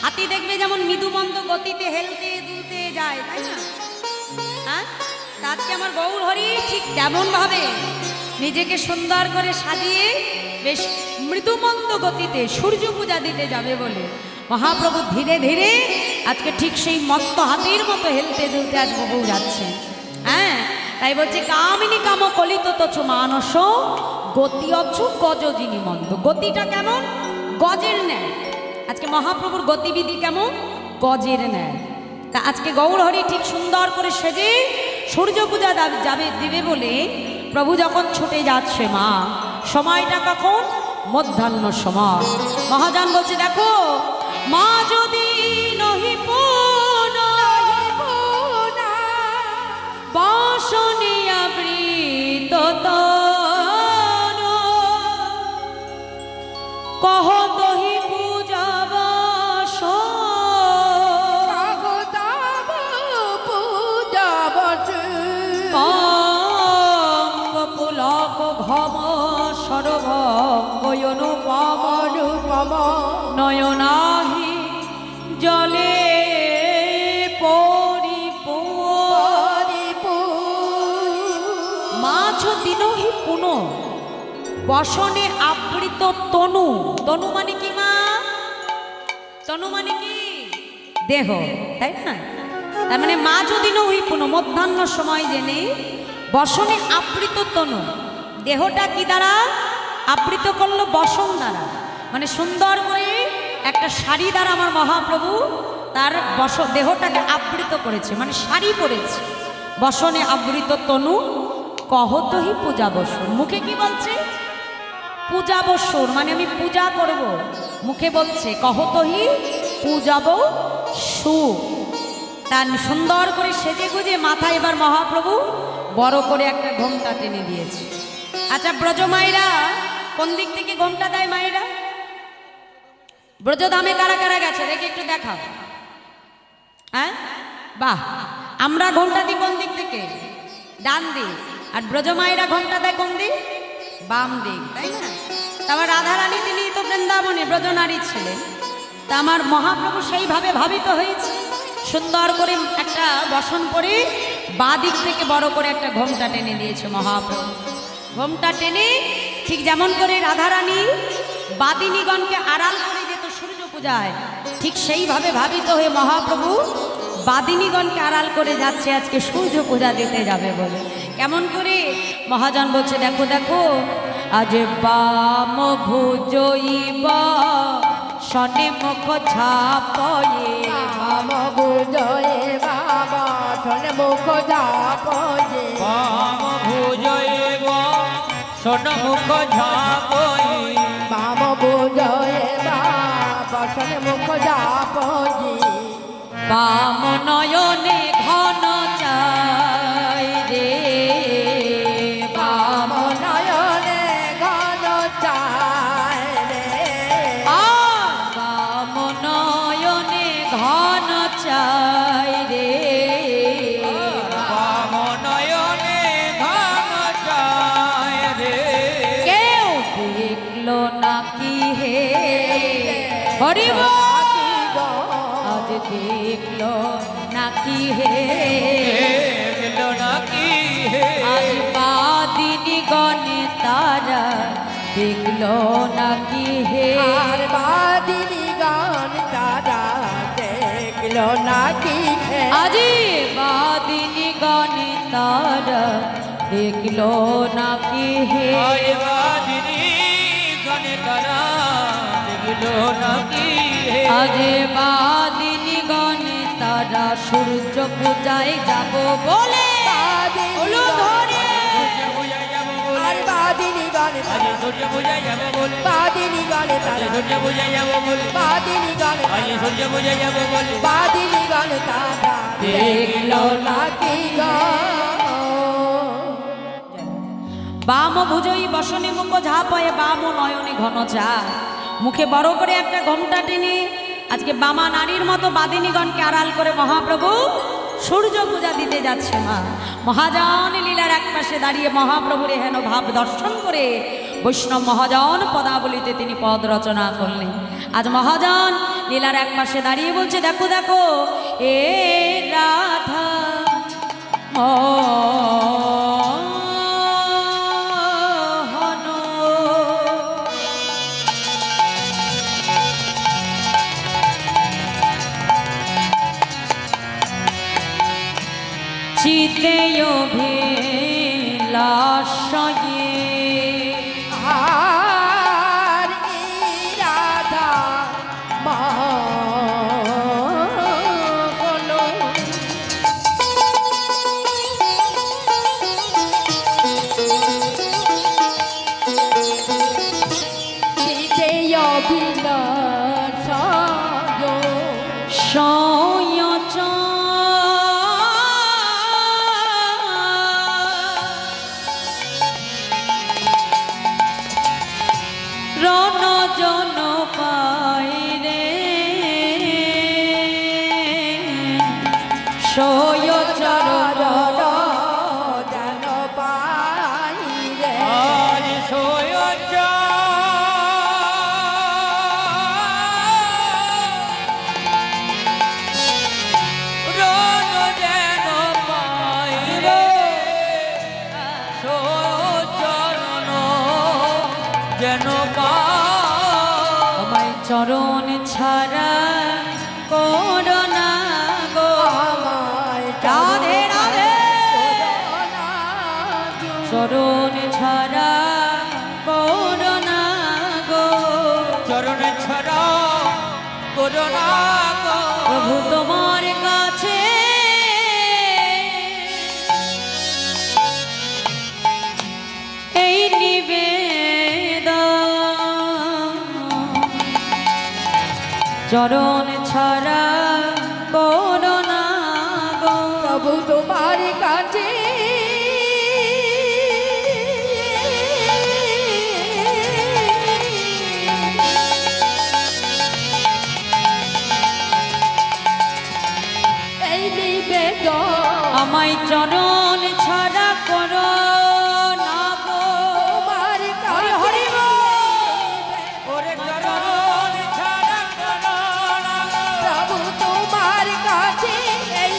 হাতি দেখবে যেমন মৃদুমন্দ গতিতে হেলতে দুলতে যায়, তাই না? হ্যাঁ, তা আজকে আমার গৌর হরি ঠিক তেমন ভাবে নিজেকে সুন্দর করে সাজিয়ে বেশ মৃদুমন্দ গতিতে সূর্য পূজা দিতে যাবে বলে মহাপ্রভু ধীরে ধীরে আজকে ঠিক সেই মস্ত হাতির মতো হেলতে দুলতে আজ বহু যাচ্ছে। হ্যাঁ, তাই বলছে কামিনী কাম কলিত তছ মানস গতি অচ্ছু গজজিনী মন্দ। গতিটা কেমন? গজের ন্যায়। আজকে মহাপ্রভুর গতিবিধি কেমন? গজের ন্যায়। তা আজকে গৌর হরি ঠিক সুন্দর করে সেজে সূর্য পূজা যাবে দিবে বলে প্রভু যখন ছুটে যাচ্ছে মা, সময়টা কখন? মধ্যাহ্ন সময়। মহাজন বলছে দেখো মা যদি নহি বাসনে আবৃত তনু, কহ দহি পূজা বাস পুলক ঘম সরভ অনুপম নয়নাহি জলে মাছ দিনহি পুন বসনে আবৃত তনু। তনু মানে কি মা? তনু মানে কি? দেহ, তাই না? তার মানে মা যদি নহি পুন মধ্যাহ্ন সময় জেনে বসনে আবৃত তনু। দেহটা কি দ্বারা আবৃত করলো? বসন দ্বারা, মানে সুন্দর করে একটা শাড়ি দ্বারা আমার মহাপ্রভু তার দেহটাকে আবৃত করেছে, মানে শাড়ি পরেছে। বসনে আবৃত তনু কহতহি পূজা বসুর। মুখে কি বলছে? পূজা বসুর, মানে আমি পূজা করব। মুখে বলছে কহতহি পূজাব সু। তার সুন্দর করে সেজে গুজে মাথায় এবার মহাপ্রভু বড় করে একটা ঘোমটা টেনে দিয়েছে। আচ্ছা ব্রজ মায়েরা কোন দিক থেকে ঘোমটা দেয় মায়েরা? ব্রজধামে কারা কারা গেছে দেখে একটু দেখাও। হ্যাঁ, বাহ। আমরা ঘোমটা দিই কোন দিক থেকে? ডান দিক। আর ব্রজ মায়েরা ঘোমটা দেয় কোন দিক? বাম দিক, তাই না? তারপর রাধারানী তিনি তো বৃন্দাবনে ব্রজনারী ছিলেন। তা আমার মহাপ্রভু সেইভাবে ভাবিত হয়েছে, সুন্দর করে একটা বসন পরে বাঁ দিক থেকে বড় করে একটা ঘোমটা টেনে দিয়েছে মহাপ্রভু। ঘোমটা টেনে ঠিক যেমন করে রাধারানী বাদিনীগণকে আড়াল করে যেত সূর্য পূজায়, ঠিক সেইভাবে ভাবিত হয়ে মহাপ্রভু বাদিনীগণকে আড়াল করে যাচ্ছে আজকে সূর্য পূজা দিতে যাবে বলে। কেমন করে? মহাজন বলছে দেখো দেখো আজ বাম ভুজইবা শনে মুখ ঝাপয়ে
বাম ভুজয়ে বাবা শনে মুখ ঝাপয়ে
বাম ভুজয়ে শোন মুখ ঝাপয়ে
বাম ভুজয়ে বাবা শনে মুখ ঝাপয়ে
বাম নয়নে ঘন চাই রে বাম
নয়নে ঘন চায় রে
বাম নয়নে ঘন চাই রে
বাম নয়নে ঘন চায় রে।
কেউ দেখলো নাকি হে হরিব আজ দেখলো নাকি হে
দেখলো নাকি হে
আজ বাদিনী গণে তারা দেখলো নাকি হে
আর বাদিনী গান তারা দেখলো নাকি হে
আজি বাদিনী গণে তারা দেখলো নাকি হে
আরে বাদিনী গনে তারা দেখলো নাকি হে
আজ বাদিনী গণে তারা সূর্য পূজায় যাব বলে হলো ধরে
আর বাদিনী গান
আজ সূর্য পূজায় যাবো বলে
বাদিনী গান
আজ
তারা
সূর্য পূজায় যাবো বলে
বাদিনী গান
আজ সূর্য পূজায় যাবো বলে
বাদিনী গান তারা দেখলো নাকি
বাম ভুজই বসনে মুখ ঝাপয়ে বাম নয়নে ঘন চা। মুখে বড় করে একটা ঘোমটা টেনে আজকে বামা নারীর মতো বাদিনীগণকে আড়াল করে মহাপ্রভু সূর্য পূজা দিতে যাচ্ছে মা। মহাজন লীলার এক পাশে দাঁড়িয়ে মহাপ্রভুর হেন ভাব দর্শন করে বৈষ্ণব মহাজন পদাবলিতে তিনি পদ রচনা করলেন। আজ মহাজন লীলার এক পাশে দাঁড়িয়ে বলছে, দেখো দেখো এ রাধা মোহন চিতে অভিলাষয়ে
আর এই রাধা মোহন চিতে অভিলাষয়
রণজন পাই রে সয়চরণ
যেন পাই রে
আজ সয়চ রণ যেন পাই রে সয়চরণ যেন পাই
আমায় চরণ ছাড়া করোনা গো
আমায়
রাধে রাধে
করোনা
চরণ ছাড়া করোনা গো
চরণ ছাড়া করোনা গো
প্রভু তোমার কাছে এই নিবেদন চরণ ছাড়া করোনা গো
প্রভু তোমার কাছে এই নিবেদন
আমায় চরণ ছাড়া করো না গো
তোমার
হরি
কাছে
হরি বল।
ওরে চরণ ছাড়া করোনা গো
প্রভু তোমার কাছে এই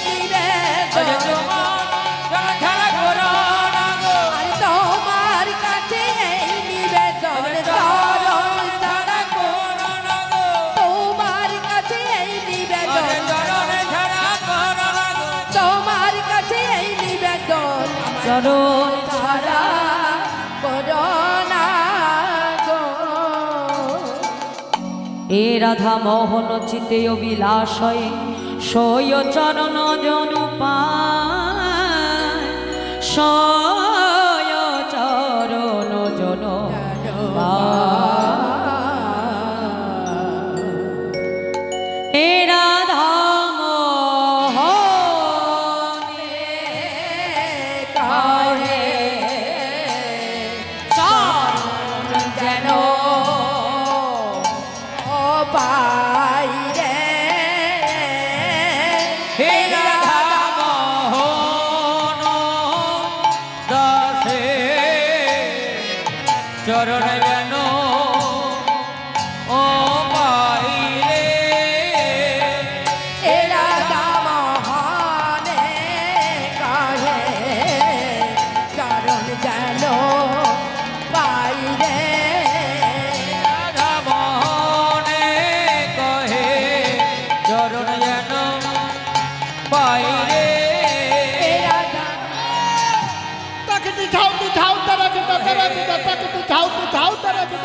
আরে
নিবেদন
তোমার চরণ ছাড়া করোনা গো
আর তোমার কাছে এই নিবেদন চরণ
ছাড়া করোনা গো
তোমার কাছে এই
আরে
নিবেদন
চরণ ছাড়া করোনা গো
তোমার কাছে এই নিবেদন
চরণ
ছাড়া করোনা গো
এ রাধা মোহন চিতে অভিলাষয়ে সয় চরণ জন পায় সয় চরণ জন এ রাধা মোহনে
কাহে
চরণ যেন
ও পাই রে
হে রাধা মোহন দাসে চরণ যেন ও পাই রে
এ রাধা মহানে কাহে চরণ যেন পাই রে
রাধা মোহনে কহে চরণ যেন পাই রে
এ রাধা
তাকে দিঝাও দিঝাও তারা কে তারা কে তাকে দিঝাও দিঝাও তারা কে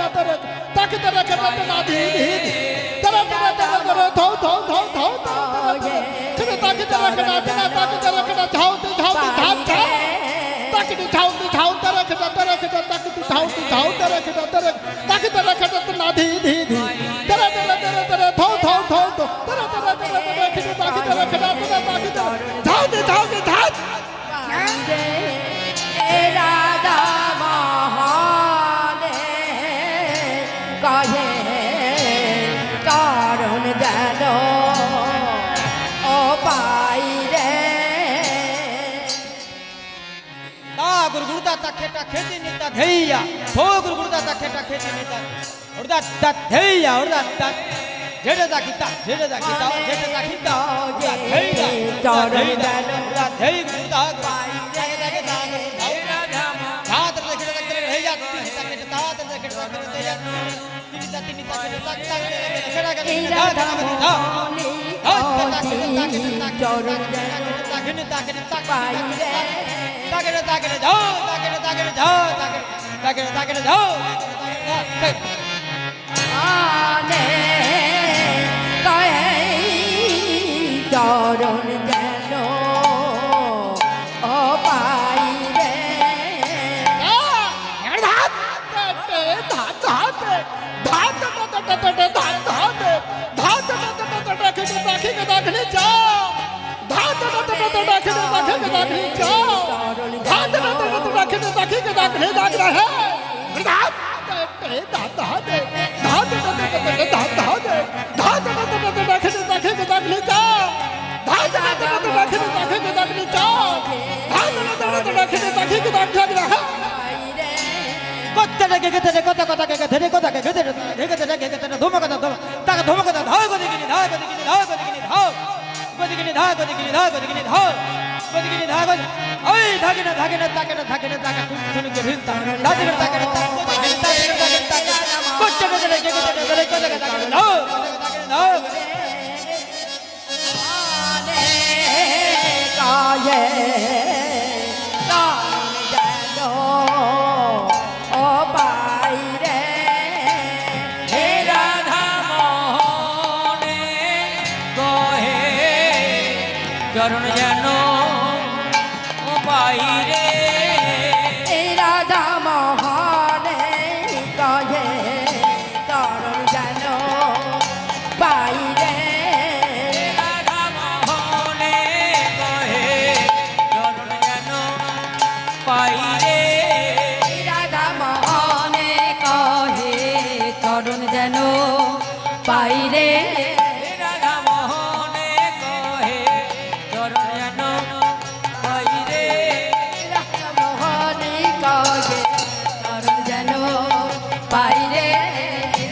তাকে তারা কে না দি তারা তারা ধৌ ধৌ ধৌ ধৌ তারা তাকে তারা কে না তাকে তারা কে ঝাও দিঝাও দিঝাও তাকে দিঝাও দিঝাও তারা কে তাকে দিঝাও দিঝাও তারা কে তাকে তারা কে না দি তারা ধৌ ধৌ ধৌ তারা তাকে তারা কে তাকে ঝাও দিঝাও দিঝাও
এ রাধা মহানে কাহে চরণ যেন ও পাই রে
খেটা খেতে নিতা ধেইয়া ঠোকর গুরদাতা খেটা খেতে নিতা ওরদা দাত ধেইয়া ওরদা দাত যেটা দাকিতা যেটা দাকিতা যেটা দাকিতা ওরদা ধেইয়া
চরণ যেন
ওরদা ধেই গুরদা তাকে তাকে দাগ হাত রেখে রেখে ধেইয়া তিনিতা কেটে হাত রেখে রেখে ধেইয়া তিনিতা তিনিতা কেটে তাক তাক খেড়া কেটে দাগ দাগ দাগ
চরণ যেন
তাকে তাকে তাক
পাইরে
তাকে তাকে যাও তাকে তাকে যাও তাকে তাকে যাও
আনে কহে চরণ যেন ও পাইরে
চরণ যেন পাইরে
রাধা মোহনে কহে চরণ যেন পাইরে
রাধা মোহনে কহে চরণ যেন পাইরে
রাধা মোহনে কহে চরণ যেন পাইরে
রাধা মোহনে কহে চরণ যেন পাইরে
রাধা মোহনে কহে
চরণ যেন পাইরে রাধা
মোহনে কহে চরণ যেন পাইরে
রাধা মোহনে কহে চরণ যেন পাইরে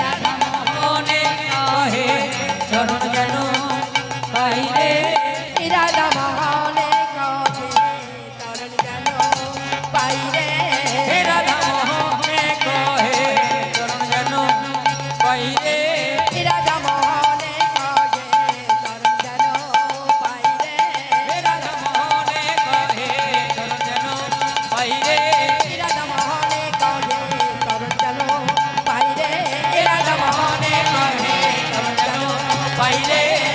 রাধা মোহনে কহে চরণ যেন পাইরে
রাধা মোহনে কহে চরণ যেন পাইরে
রাধা মোহনে কহে চরণ যেন পাইরে
রাধা মোহনে কহে চরণ যেন পাইরে রাধা মোহনে কহে চরণ যেন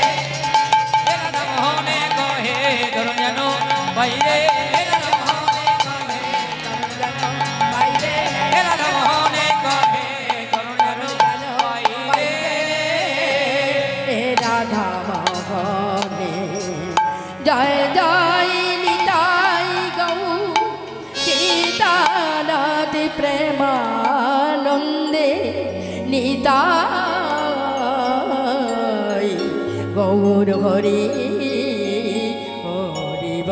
পাইরে রাধা মোহনে কহে চরণ যেন পাইরে রাধা মোহনে কহে
যেন পাইরে
রাধা মোহনে কহে চরণ যেন পাইরে
রাধা মোহনে জয় জয় নিতাই গৌ সীতানাথ প্রেমানন্দে নিতাই গৌর হরি হরিব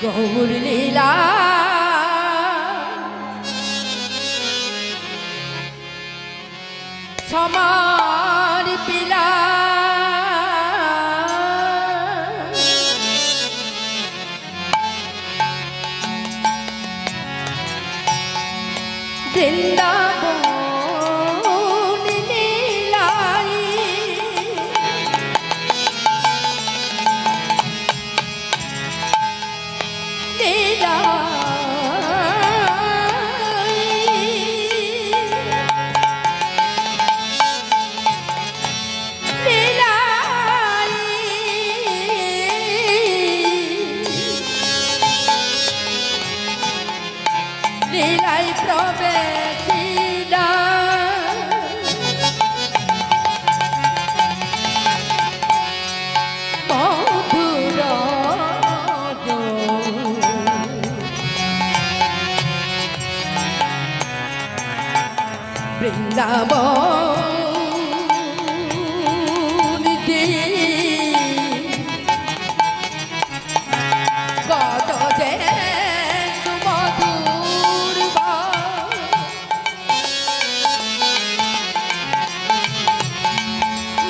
গৌর লীলা সমার পিলা বৃন্দাবন লীলাই লীলাই প্রবেশিলা মধুর বৃন্দাবন কত যে সুমধুর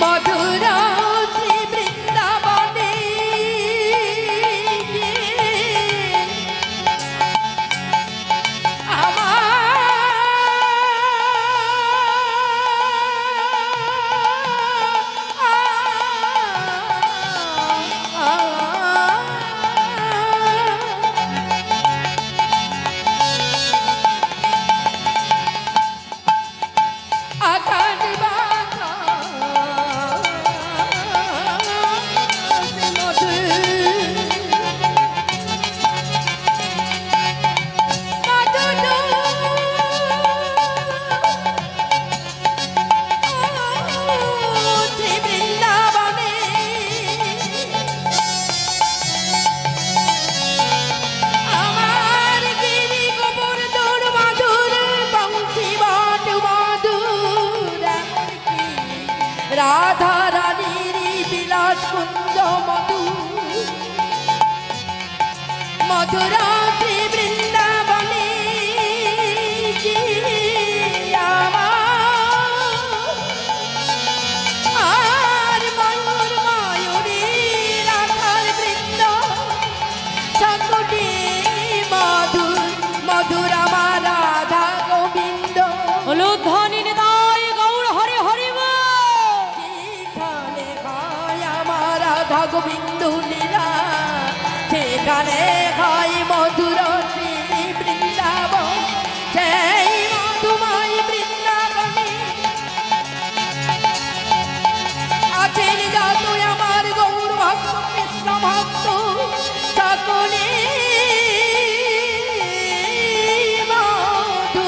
মধুর শ্রী বৃন্দাবনে রাধা রানীর বিলাস কুঞ্জ মধুরা শ্রী বৃন্দাবনে আর ময়ূর ময়ূরী রাধার বৃন্দ সকলে মধুর মধুর আমার রাধা গোবিন্দ
হলুধ্বনি নিতাই গৌর হরি হরি
যেখানে হয় আমার রাধা গোবিন্দ লীলা সেখানে হয় মধুর শ্রী বৃন্দাবন সেই মধুময় বৃন্দাবনে আছেন যত আমার গৌর ভক্ত কৃষ্ণ ভক্ত সকলে মধু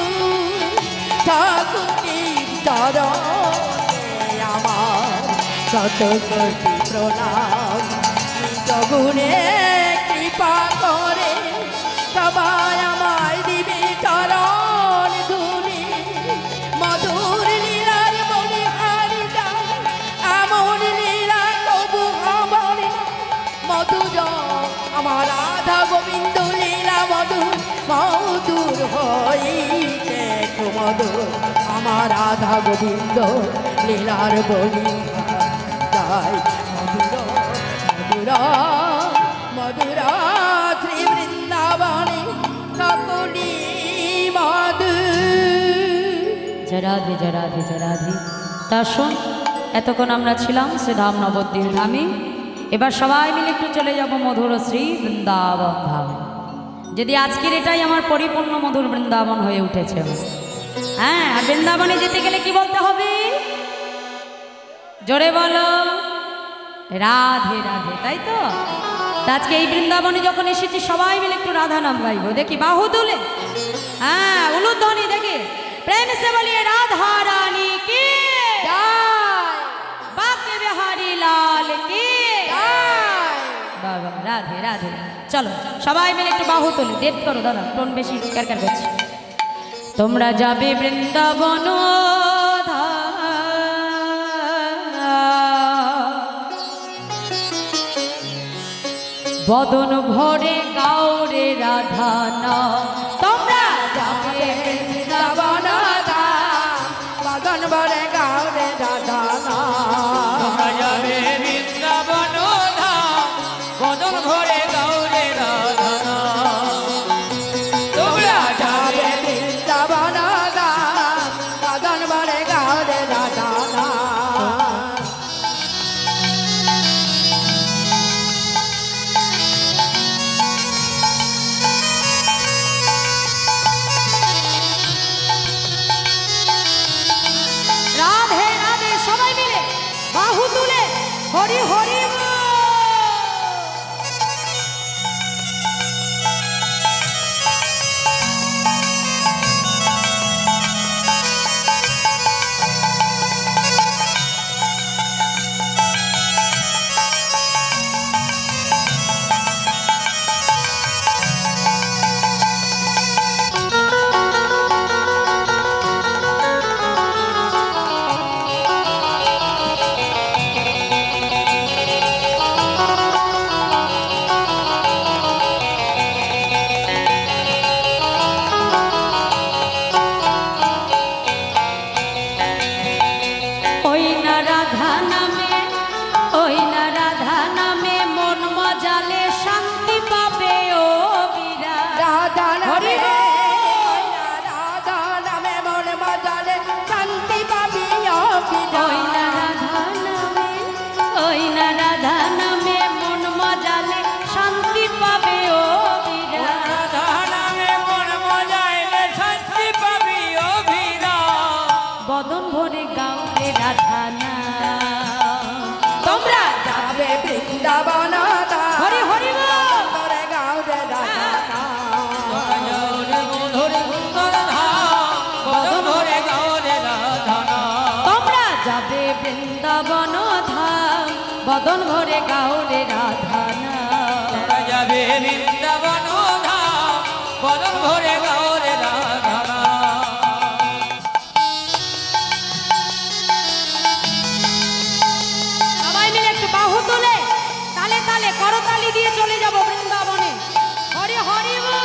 সকলে চরণে আমার শত কোটি প্রণাম নিজ গুণে কৃপা করে সবাই আমায় দিবে চরণ ধুলি মধুর লীলার বলিহারি গান এমন লীলা কবু হবে মধুর আমার রাধা গোবিন্দ লীলা মধুর মধুর হইতে মধুর আমার রাধা গোবিন্দ লীলার বলিহারি মধুর মধুর মধুর শ্রী বৃন্দাবনে সকলি মধু
জয় রাধে জয় রাধে জয় রাধে। তা শোন, এতক্ষণ আমরা ছিলাম শ্রীধাম নবদ্বীপ ধামে, এবার সবাই মিলে একটু চলে যাব মধুর শ্রী বৃন্দাবন ধাম। যদি আজকের এটাই আমার পরিপূর্ণ মধুর বৃন্দাবন হয়ে উঠেছে। হ্যাঁ, আর বৃন্দাবনে যেতে গেলে কি বলতে হবে? জোরে বলো রাধে রাধে, তাই তো? তা আজকে এই বৃন্দাবনে যখন এসেছি সবাই মিলে একটু রাধা নাম গাইবো, দেখি বাহু তুলে, হ্যাঁ উলুধ্বনি দেখে প্রেম সে বলিয়ে রাধা রানী কি বাকে বিহারি লাল কি বাবা রাধে রাধে। চলো সবাই মিলে একটু বাহু তুলে ডেট করো, দাদা টোন বেশি ক্যারক্যার করছে। তোমরা যাবে বৃন্দাবন বদন ভরে গাওরে রাধা না, তোমরা যাবে
বৃন্দাবন বাগান বরে গাওরে রাধা
তোমরা যাবে বৃন্দাবন ধাম বদন ভরে গাওরে রাধা। তোমরা যাবে
বৃন্দাবন বাগান বরে গাওরে রাধা
রাধে রাধে, সবাই মিলে বাহু তুলে হরি হরি বল। বদন ভরে গাওরে রাধা নাম।
তোমরা যাবে বৃন্দাবন ধাম বদন ভরে গাওরে রাধা নাম।
সবাই মিলে একটু বাহু তুলে তালে তালে করতালি দিয়ে চলে যাব বৃন্দাবনে। হরি হরি বল।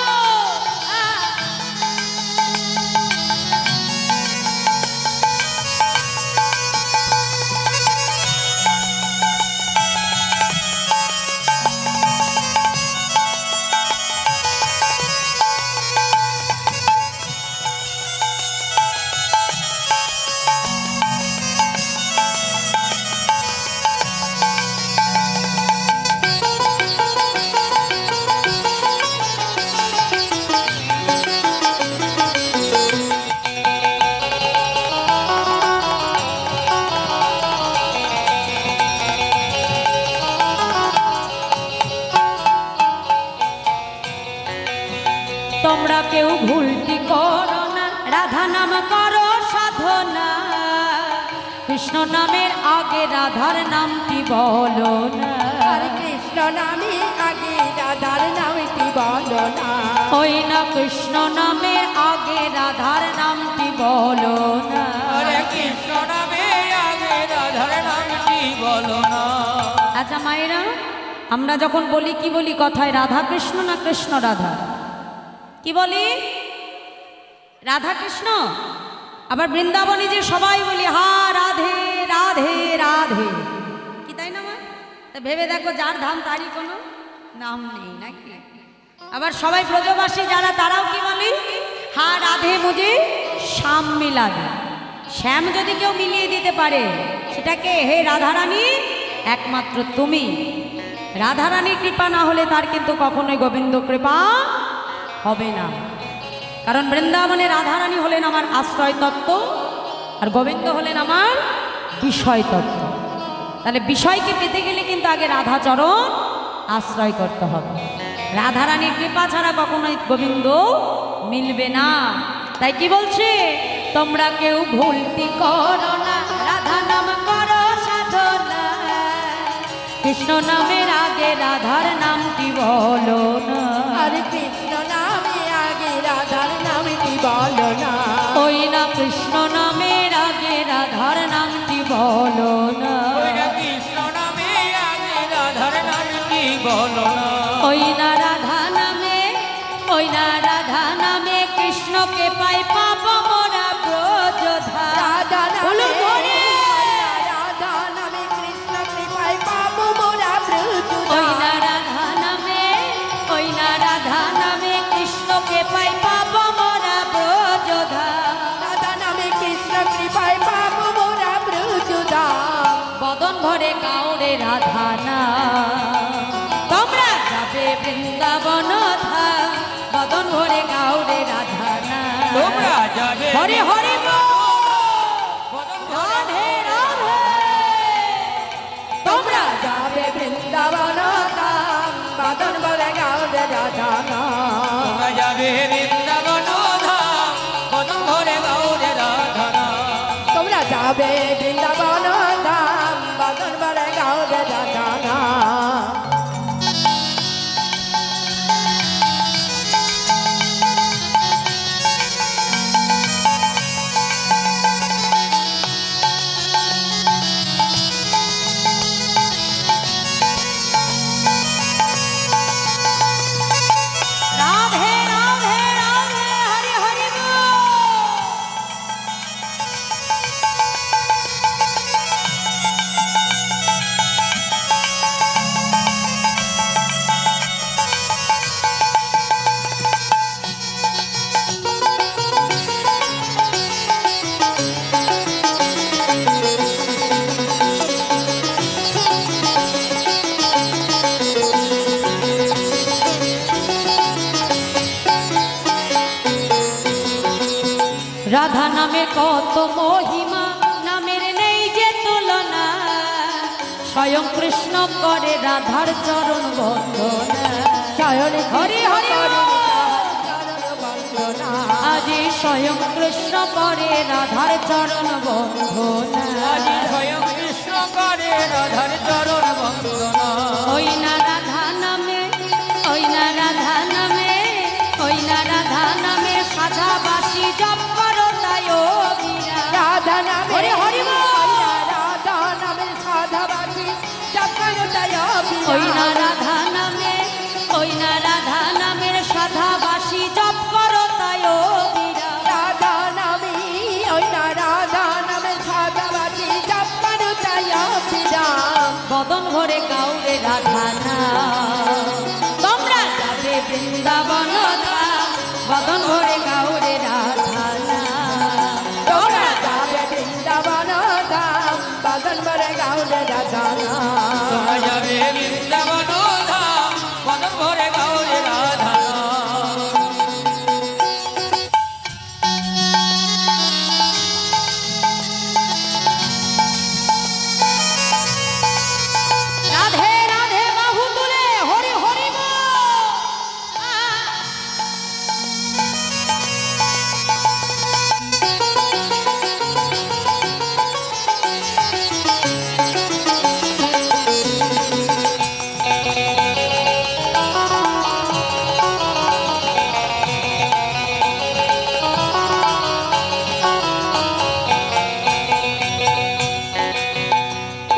তোমরা কেউ ভুলটি করো না, রাধা নাম করো সাধনা। কৃষ্ণ নামের আগে রাধার নামটি বলো না।
হরে কৃষ্ণ নামে আগে রাধার নামটি বলো না।
ওই না কৃষ্ণ নামের আগে রাধার নামটি বলো না।
হরে কৃষ্ণ নামে আগে রাধার নামটি বলো না।
আচ্ছা মায়েরা, আমরা যখন বলি কি বলি কথায়, রাধা কৃষ্ণ না কৃষ্ণ রাধা? কি বলি? রাধা কৃষ্ণ। আবার বৃন্দাবনে যে সবাই বলি হা রাধে রাধে রাধে, কি তাই না মা? তা ভেবে দেখো, যার ধাম তারই কোনো নাম নেই নাকি? আবার সবাই ব্রজবাসী যারা, তারাও কি বলি? হা রাধে মুঝে শ্যাম মিলা দে। শ্যাম যদি কেউ মিলিয়ে দিতে পারে, সেটাকে হে রাধারানী একমাত্র তুমি। রাধারানীর কৃপা না হলে তার কিন্তু কখনোই গোবিন্দ কৃপা হবে না। কারণ বৃন্দাবনে রাধারানী হলেন আমার আশ্রয় তত্ত্ব, আর গোবিন্দ হলেন আমার বিষয় তত্ত্ব। তাহলে বিষয়কে পেতে গেলে কিন্তু আগে রাধাচরণ আশ্রয় করতে হবে। রাধারানীর কৃপা ছাড়া কখনোই গোবিন্দ মিলবে না। তাই কি বলছে? তোমরা কেউ ভুলটি করো না, রাধা নাম করো সাধনা। কৃষ্ণ নামের আগে রাধার নামটি বলো না।
হরে কৃষ্ণ নামে আগে রাধার নামটি বলো না।
ওই না কৃষ্ণ নামের আগে রাধার নামটি বলো না।
কৃষ্ণ নামে আগে রাধার নামটি বলো না।
ওই না রাধা নামে, ওই না রাধা নামে কৃষ্ণকে পাই পাব মোরা ব্রজধা।
রাধা
বলো
নামে
ধরে।
রাধা নামে কৃষ্ণ কৃপায় পাবো মোরা ব্রজধা।
ওই না রাধা নামে, ওই না রাধা নামে কৃষ্ণকে পাই পাব মোরা ব্রজধা।
রাধা নামে কৃষ্ণ কৃপায় পাবো মোরা ব্রজধা।
বদন ভরে গাওরে রাধা নাম। তোমরা যাবে বৃন্দাবন ধাম, বদন ভরে গাওরে রাধা নাম।
তোমরা যাবে
হরি হরি বল।
বদন
রাধে রাধে। তোমরা
যাবে বৃন্দাবন ধাম বাদন বলে গাওরে রাধা নাম। তোমরা যাবে বৃন্দাবন ধাম বদন ভরে গাওরে রাধা নাম। তোমরা যাবে বৃন্দাবন ধাম বাদন বলে গাওরে রাধা নাম।
রাধে রাধে রাধে হরি হরি বল। রাধা নামের কত মহিমা, নামের নেই যে তুলনা। স্বয়ং কৃষ্ণ করে রাধার চরণ বন্দনা। হরি হরি বল। আজি স্বয়ং কৃষ্ণ করে রাধার চরণ বন্দনা।
স্বয়ং কৃষ্ণ করে রাধার চরণ বন্দনা
ওই না রাধা নামে ওই না রাধা নামে ওই না রাধা নামে সাধাবাসী জপ করো তাই ও বীরা।
রাধা নামে
হরি হরি বল।
রাধা নামে সাধাবাসী জপনতায়
ওই না রাধা নামে ওই না রাধা নামের সাধাবাসী জপ করো তাই ও বীরা।
রাধা নামে ওই না রাধা নামে সাধাবাসী জপনতায়
বদন ভরে কাউরে রাধা না তোমরা যাবে বৃন্দাবন ধাম, বদন ভরে কাউরে রাধা না
তোমরা যাবে বৃন্দাবন ধাম বাদন ভরে গাউরে রাধা না
তোমরা যাবে বৃন্দাবন ধাম বদন ভরে গাউরে রাধা
রাধে রাধে বাহু তুলে হরি হরি বল।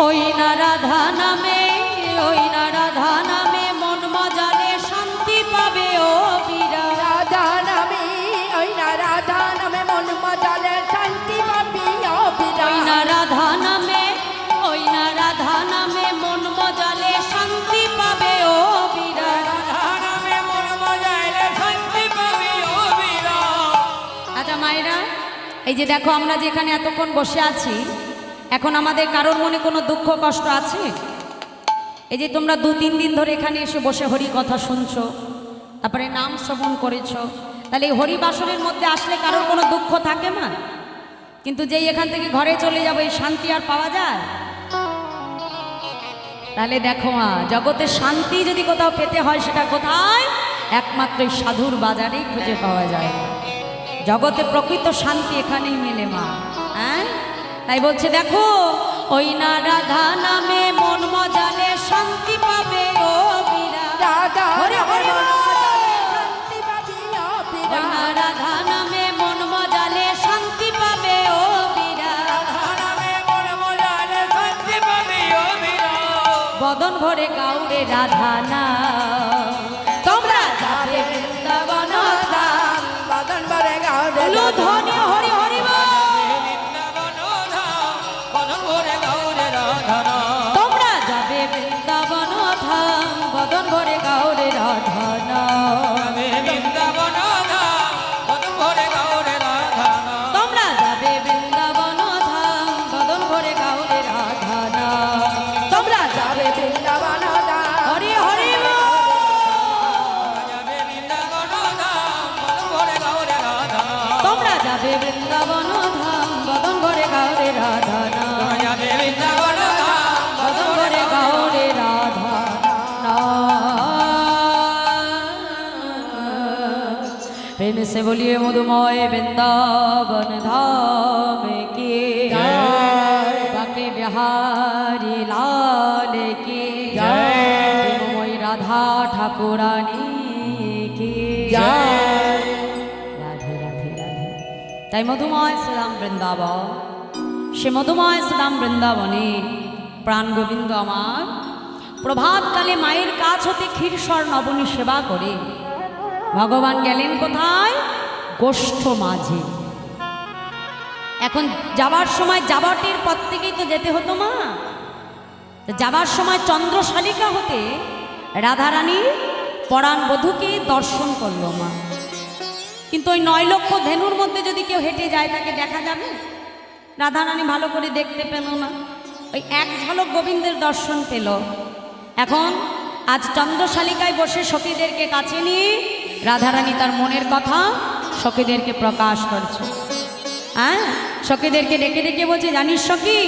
ওই না রাধা নামে ওই না রাধা নামে মন মজালে শান্তি পাবে ও বীরা।
রাধা নামে ওই না রাধা নামে মন মজালে শান্তি পাবি
ওই না রাধা নামে ওই না রাধা নামে মন মজালে শান্তি পাবে ও বীরা।
নামে মন মজাইলে শান্তি পাবি ও বীরা।
আচ্ছা মায়েরা, এই যে দেখো আমরা যে এখানে এতক্ষণ বসে আছি, এখন আমাদের কারোর মনে কোনো দুঃখ কষ্ট আছে? এই যে তোমরা 2-3 দিন ধরে এখানে এসে বসে হরি কথা শুনছো, তারপরে নাম শ্রবণ করেছো, তাহলে এই হরি বাসনের মধ্যে আসলে কারোর কোনো দুঃখ থাকে না? কিন্তু যেই এখান থেকে ঘরে চলে যাবো এই শান্তি আর পাওয়া যায়? তাহলে দেখো মা, জগতে শান্তি যদি কোথাও পেতে হয় সেটা কোথায়? একমাত্র এই সাধুর বাজারেই খুঁজে পাওয়া যায়। জগতে প্রকৃত শান্তি এখানেই মেলে মা। হ্যাঁ, তাই বলছে দেখো ওই না রাধা নামে মন মজালে শান্তি পাবে ও বীরা।
রাধা
হরি হরি বল।
শান্তি পাবি
ওই না রাধা নামে মন মজালে শান্তি পাবে ও বীরা।
নামে মন মজাইলে শান্তি পাবি ও বীরা।
বদন ভরে কাউরে রাধা না তোমরা যাবে বৃন্দাবন ধাম।
বাদন ভরে গাউরে
বলো ধনী হরি হরি বল।
বৃন্দাবন ধাম বদন ভরে গাউরে রাধা
তোমরা যাবে বৃন্দাবন ধাম, বদন ভরে গাউরে রাধা না।
বৃন্দাবন ধাম বদন ভরে গাউরে রাধা
তোমরা যাবে বৃন্দাবন ধাম, বদন ভরে গাউরে রাধা না। তোমরা যাবে
বৃন্দাবন ধাম
হরি হরি বল।
যাবে বৃন্দাবন ধাম বদন ভরে গাউরে রাধা
তোমরা যাবে বৃন্দাবন ধাম, বদন ভরে গাউরে রাধা না।
যাবে বৃন্দাবন ধাম
বদন ভরে গাউরে রাধা না। प्रेम से बोलिए मधुमय वृंदावन धाम की बाके बिहारी लाल की प्रेममयी राधा ठाकुरानी की রাধে রাধে রাধে। তাই মধুময় শ্রীরাম বৃন্দাবন, সে মধুময় শ্রীরাম বৃন্দাবনে প্রাণ গোবিন্দ আমার প্রভাতকালে মায়ের কাছ হতে ক্ষীরস্বর নবনী সেবা করে ভগবান গেলেন কোথায়? গোষ্ঠ মাঝে। এখন যাবার সময় যাবাটির পথ থেকেই তো যেতে হতো মা। তো যাবার সময় চন্দ্রশালিকা হতে রাধারানী পরাণ বধূকে দর্শন করলো মা। কিন্তু ওই 9 লক্ষ ধেনুর মধ্যে যদি কেউ হেঁটে যায় তাকে দেখা যাবে? রাধারানী ভালো করে দেখতে পেল না, ওই এক ঝলক গোবিন্দের দর্শন পেল। এখন আজ চন্দ্রশালিকায় বসে সখীদেরকে কাছে নিয়ে রাধারানী তার মনের কথা সখীদেরকে প্রকাশ করছে। হ্যাঁ, সখীদেরকে ডেকে ডেকে বলছে, জানিস সখী,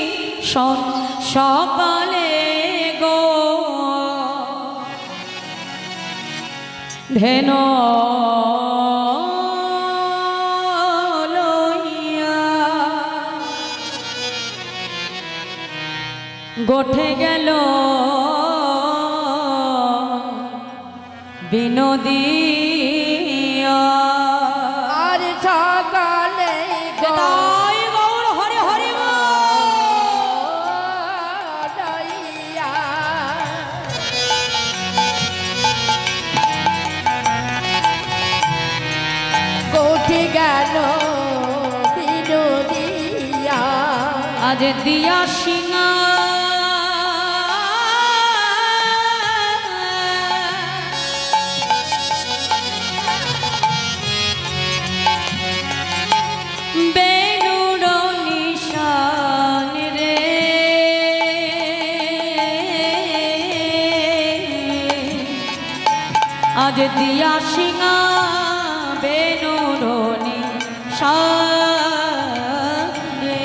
শোন সকালে গো ধেনো লইয়া গোঠে গেল বিনোদিয়া
আর সকালে
তাই গৌর হরি হরি
গড়াইয়া কোঠে গেল বিনোদিয়া
আজ দিয়া সিংহা বেনুর নিশান রে আজ দিয়া সিংহা বেনুর নিশান রে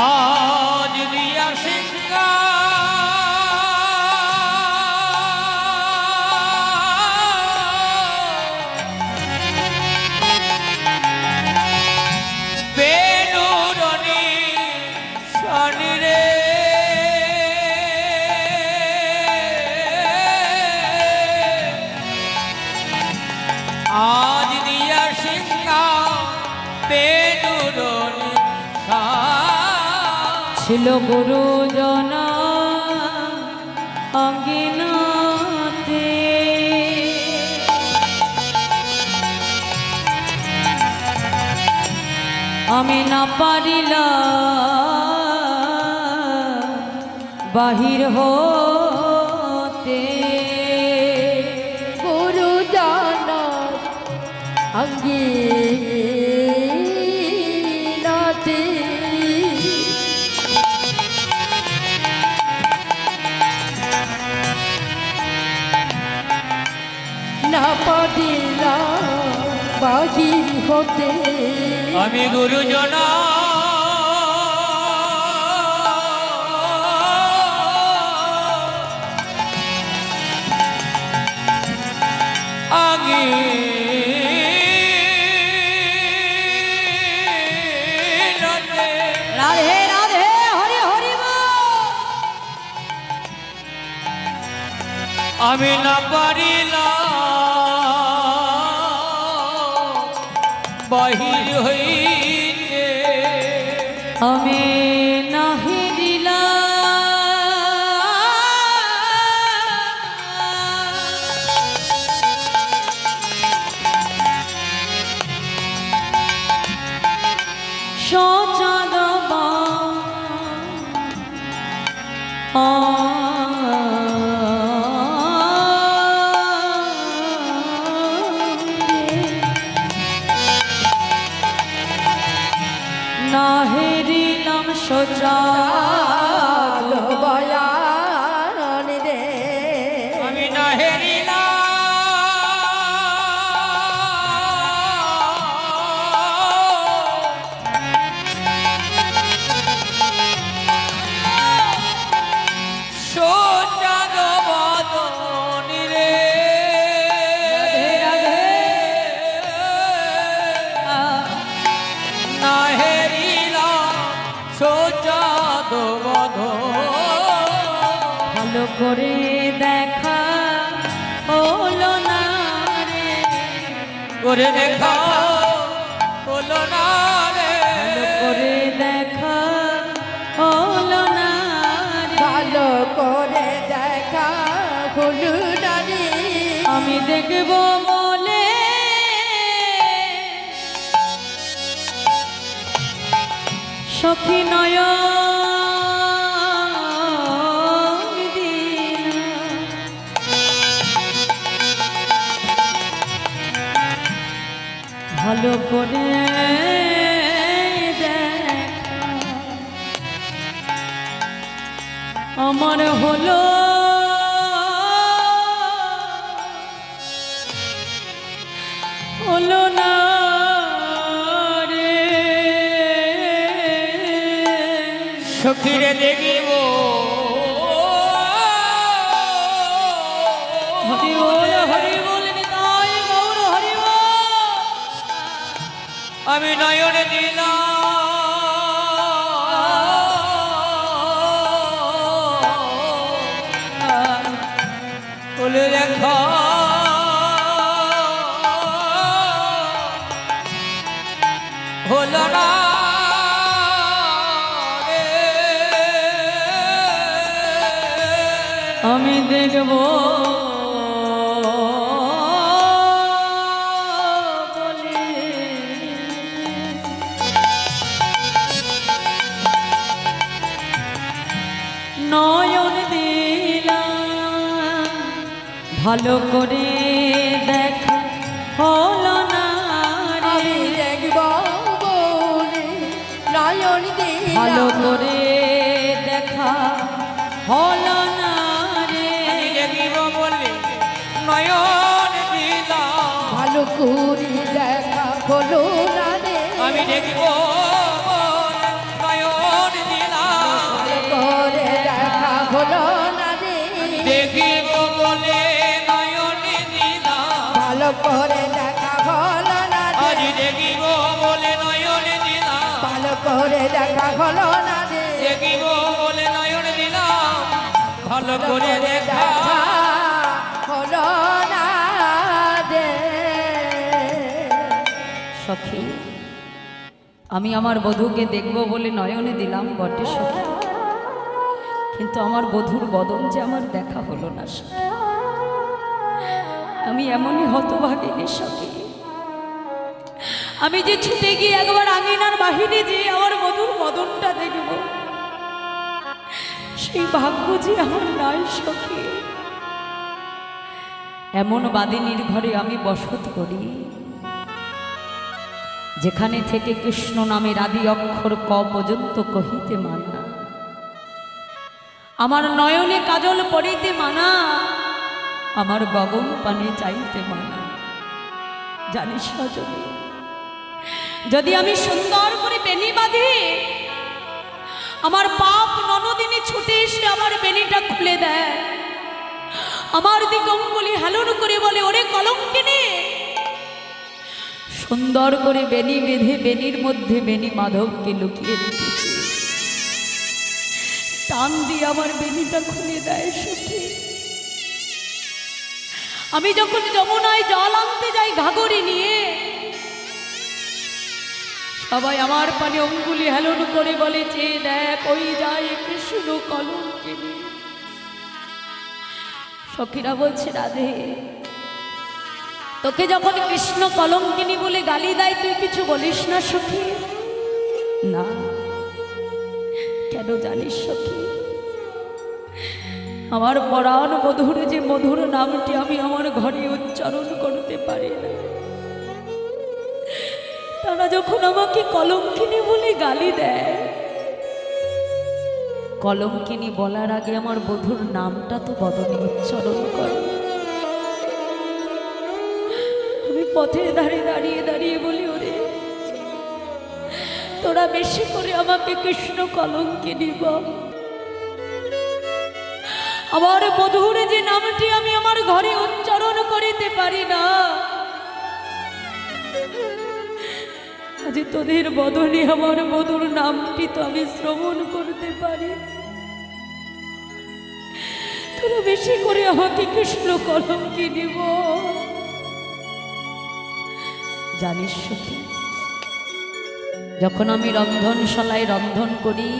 আজ দিয়া সিংহা বেনুরনি শনি রে আজ দিয়া সিংহা বেনুরনি
ছিল গুরুজন অঙ্গিনাতে আমি না পারিলাম বাহির হতে
গুরুজন অঙ্গিনাতে না পারিলাম বাহির হতে
আমি গুরুজন আগে
রাধে রাধে হরি হরি
আমি না পারিলাম বাহির হইতে
আমি নাহি শৌচাদবা না হেরিলাম শৌচাদ
বয়ান রে
আমি না হেরিলাম সোজাদ বদনি রে না হেরিলাম সোজাদ বদন
ভালো করে দেখা হলো না রে
করে দেখা হলো না রে
ভালো করে দেখা হলো না রে
ভালো করে দেখা হলো না রে
আমি দেখব বলে সখী নয়ন দিল ভালো করে দেখা আমার হলো হলো না রে
সখীরে দেখিব
হরি বল নিতাই গৌর হরি বল
আমি নয়নে দিলাম
হলো না রে।
আমি দেখব বলে নয়ন দিলাম ভালো করে দেখা হলো না
আমি
রে।
দেখব বলে নয়ন
ভালো
দিলাম
করে দেখা হলো না রে।
দেখিব বলে নয়ন দিলাম ভালো করে দেখা হলো না রে। আমি দেখিব বলে নয়ন দিলাম ভালো করে দেখা হলো না রে। দেখিব বলে নয়ন দিলাম ভালো করে দেখা হলো না রে। আজ দেখিব বলে নয়ন দিলাম ভালো করে দেখা হলো না রে। দেখিব বলে নয়ন দিলাম ভালো করে দেখা হলো না রে।
সখী, আমি আমার বধূকে দেখব বলে নয়নে দিলাম বটে সখী, কিন্তু আমার বধূর বদন যে আমার দেখা হলো না সখী। আমি এমনই হতভাগিনী সখী, আমি যে ছুটে গিয়ে একবার আঙিনার বাহিরে যে আমার বধূর বদনটা দেখব, সেই ভাগ্য যে আমার নাই সখী। এমন বাদিনীর ঘরে আমি বসত করি, যেখানে থেকে কৃষ্ণ নামের আদি অক্ষর ক পর্যন্ত কহিতে মানা, আমার নয়নে কাজল পড়িতে মানা, আমার গগন পানে চাইতে মানা। জানিস রজনী, যদি আমি সুন্দর করে বেনি বাঁধি, আমার পাপ ননদিনী ছুটে এসে আমার বেনিটা খুলে দেয়, আমার দিকে অঙ্গুলি হেলন করে বলে, ওরে কলঙ্কিনী, সুন্দর করে বেনি বেঁধে বেনির মধ্যে বেনি মাধবকে লুকিয়ে রেখেছি, টান দিয়ে আমার বেনিটা খুলে দেয় সখী। আমি যখন যমুনায় জল আনতে যাই ঘাগরি নিয়ে, সবাই আমার পানে অঙ্গুলি হেলন করে বলে, চেয়ে দেখ ওই যায় কৃষ্ণ কলঙ্কিনী। সখীরা বলছে, রাধে, তোকে যখন কৃষ্ণ কলঙ্কিনী বলে গালি দেয় তুই কিছু বলিস না সখী? না, কেন জানিস সখী, আমার পরাণ মধুর যে মধুর নামটি আমি আমার ঘরে উচ্চারণ করতে পারি না, তারা যখন আমাকে কলঙ্কিনী বলে গালি দেয়, কলঙ্কিনী বলার আগে আমার বধূর নামটা তো বদনে উচ্চারণ করে। আমি পথের ধারে দাঁড়িয়ে দাঁড়িয়ে বলি, ওরে তোরা বেশি করে আমাকে কৃষ্ণ কলঙ্কিনী বল, আমার বধূর যে নামটি আমি আমার ঘরে উচ্চারণ করিতে পারি না, আজ তোদের বদনে আমার বধূর নামটি তো আমি শ্রবণ করতে পারি, তোরা বেশি করে আমাকে কৃষ্ণ কলঙ্কিনী বল। জানিস সখী, যখন আমি রন্ধনশালায় রন্ধন করি,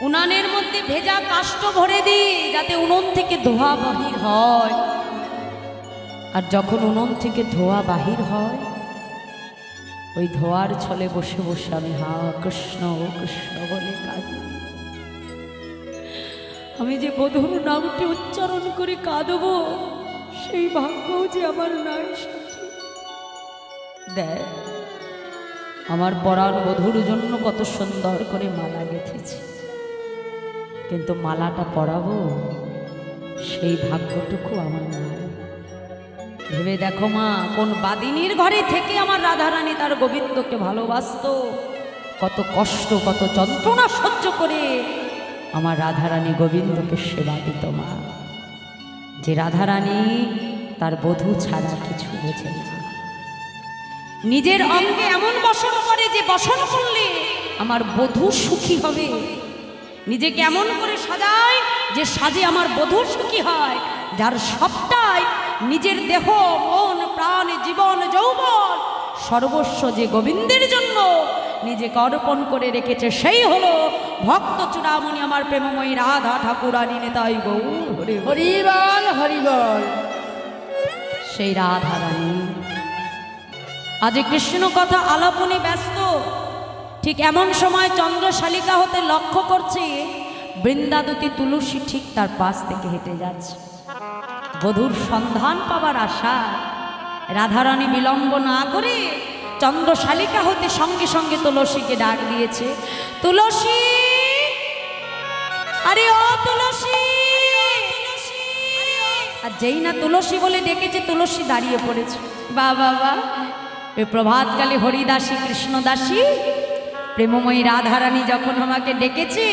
উনানের মধ্যে ভেজা কাষ্ঠ ভরে দিই যাতে উনুন থেকে ধোঁয়া বাহির হয়, আর যখন উনুন থেকে ধোঁয়া বাহির হয়, ওই ধোঁয়ার ছলে বসে বসে আমি হা কৃষ্ণ কৃষ্ণ বলে কাঁদি। আমি যে বধূর নামটি উচ্চারণ করে কাঁদব, সেই ভাগ্যও যে আমার নাই সখী। দেখ, আমার পরাণ বধূর জন্য কত সুন্দর করে মালা গেঁথেছি, কিন্তু মালাটা পরাবো সেই ভাগ্যটুকু আমার নাই। ভেবে দেখো মা, কোন বাদিনীর ঘরে থেকে আমার রাধারানী তার গোবিন্দকে ভালোবাসতো, কত কষ্ট কত যন্ত্রণা সহ্য করে আমার রাধারানী গোবিন্দকে সেবা দিত মা। যে রাধারানী তার বধূ ছাড়া কিছু বোঝে না, নিজের অঙ্গে এমন বসন করে যে বসন করলে আমার বধূ সুখী হবে, নিজেকে এমন করে সাজায় যে সাজে আমার বধূ সুখী হয়, যার সবটাই নিজের দেহ মন প্রাণ জীবন যৌবন সর্বস্ব যে গোবিন্দের জন্য নিজেকে অর্পণ করে রেখেছে, সেই হলো ভক্ত চূড়ামণি আমার প্রেমময়ী রাধা ঠাকুরানী নেতাই গৌর হরি হরি।
হরিবল হরিবল।
সেই রাধা রানী আজ কৃষ্ণ কথা আলাপনে ব্যস্ত। ঠিক এমন সময় চন্দ্রশালিকা হতে লক্ষ্য করছে বৃন্দাদতী তুলসী ঠিক তার পাশ থেকে হেঁটে যাচ্ছে। বধূর সন্ধান পাবার আশা রাধারানী বিলম্ব না করে চন্দ্রশালিকা হতে সঙ্গে সঙ্গে তুলসীকে ডাক দিয়েছে, তুলসী, আরে ও তুলসী। আর যেই না তুলসী বলে ডেকেছে, তুলসী দাঁড়িয়ে পড়েছে। বা বাবা, এ প্রভাতকালে হরিদাসী কৃষ্ণদাসী প্রেমময়ী রাধারানী যখন আমাকে ডেকেছে,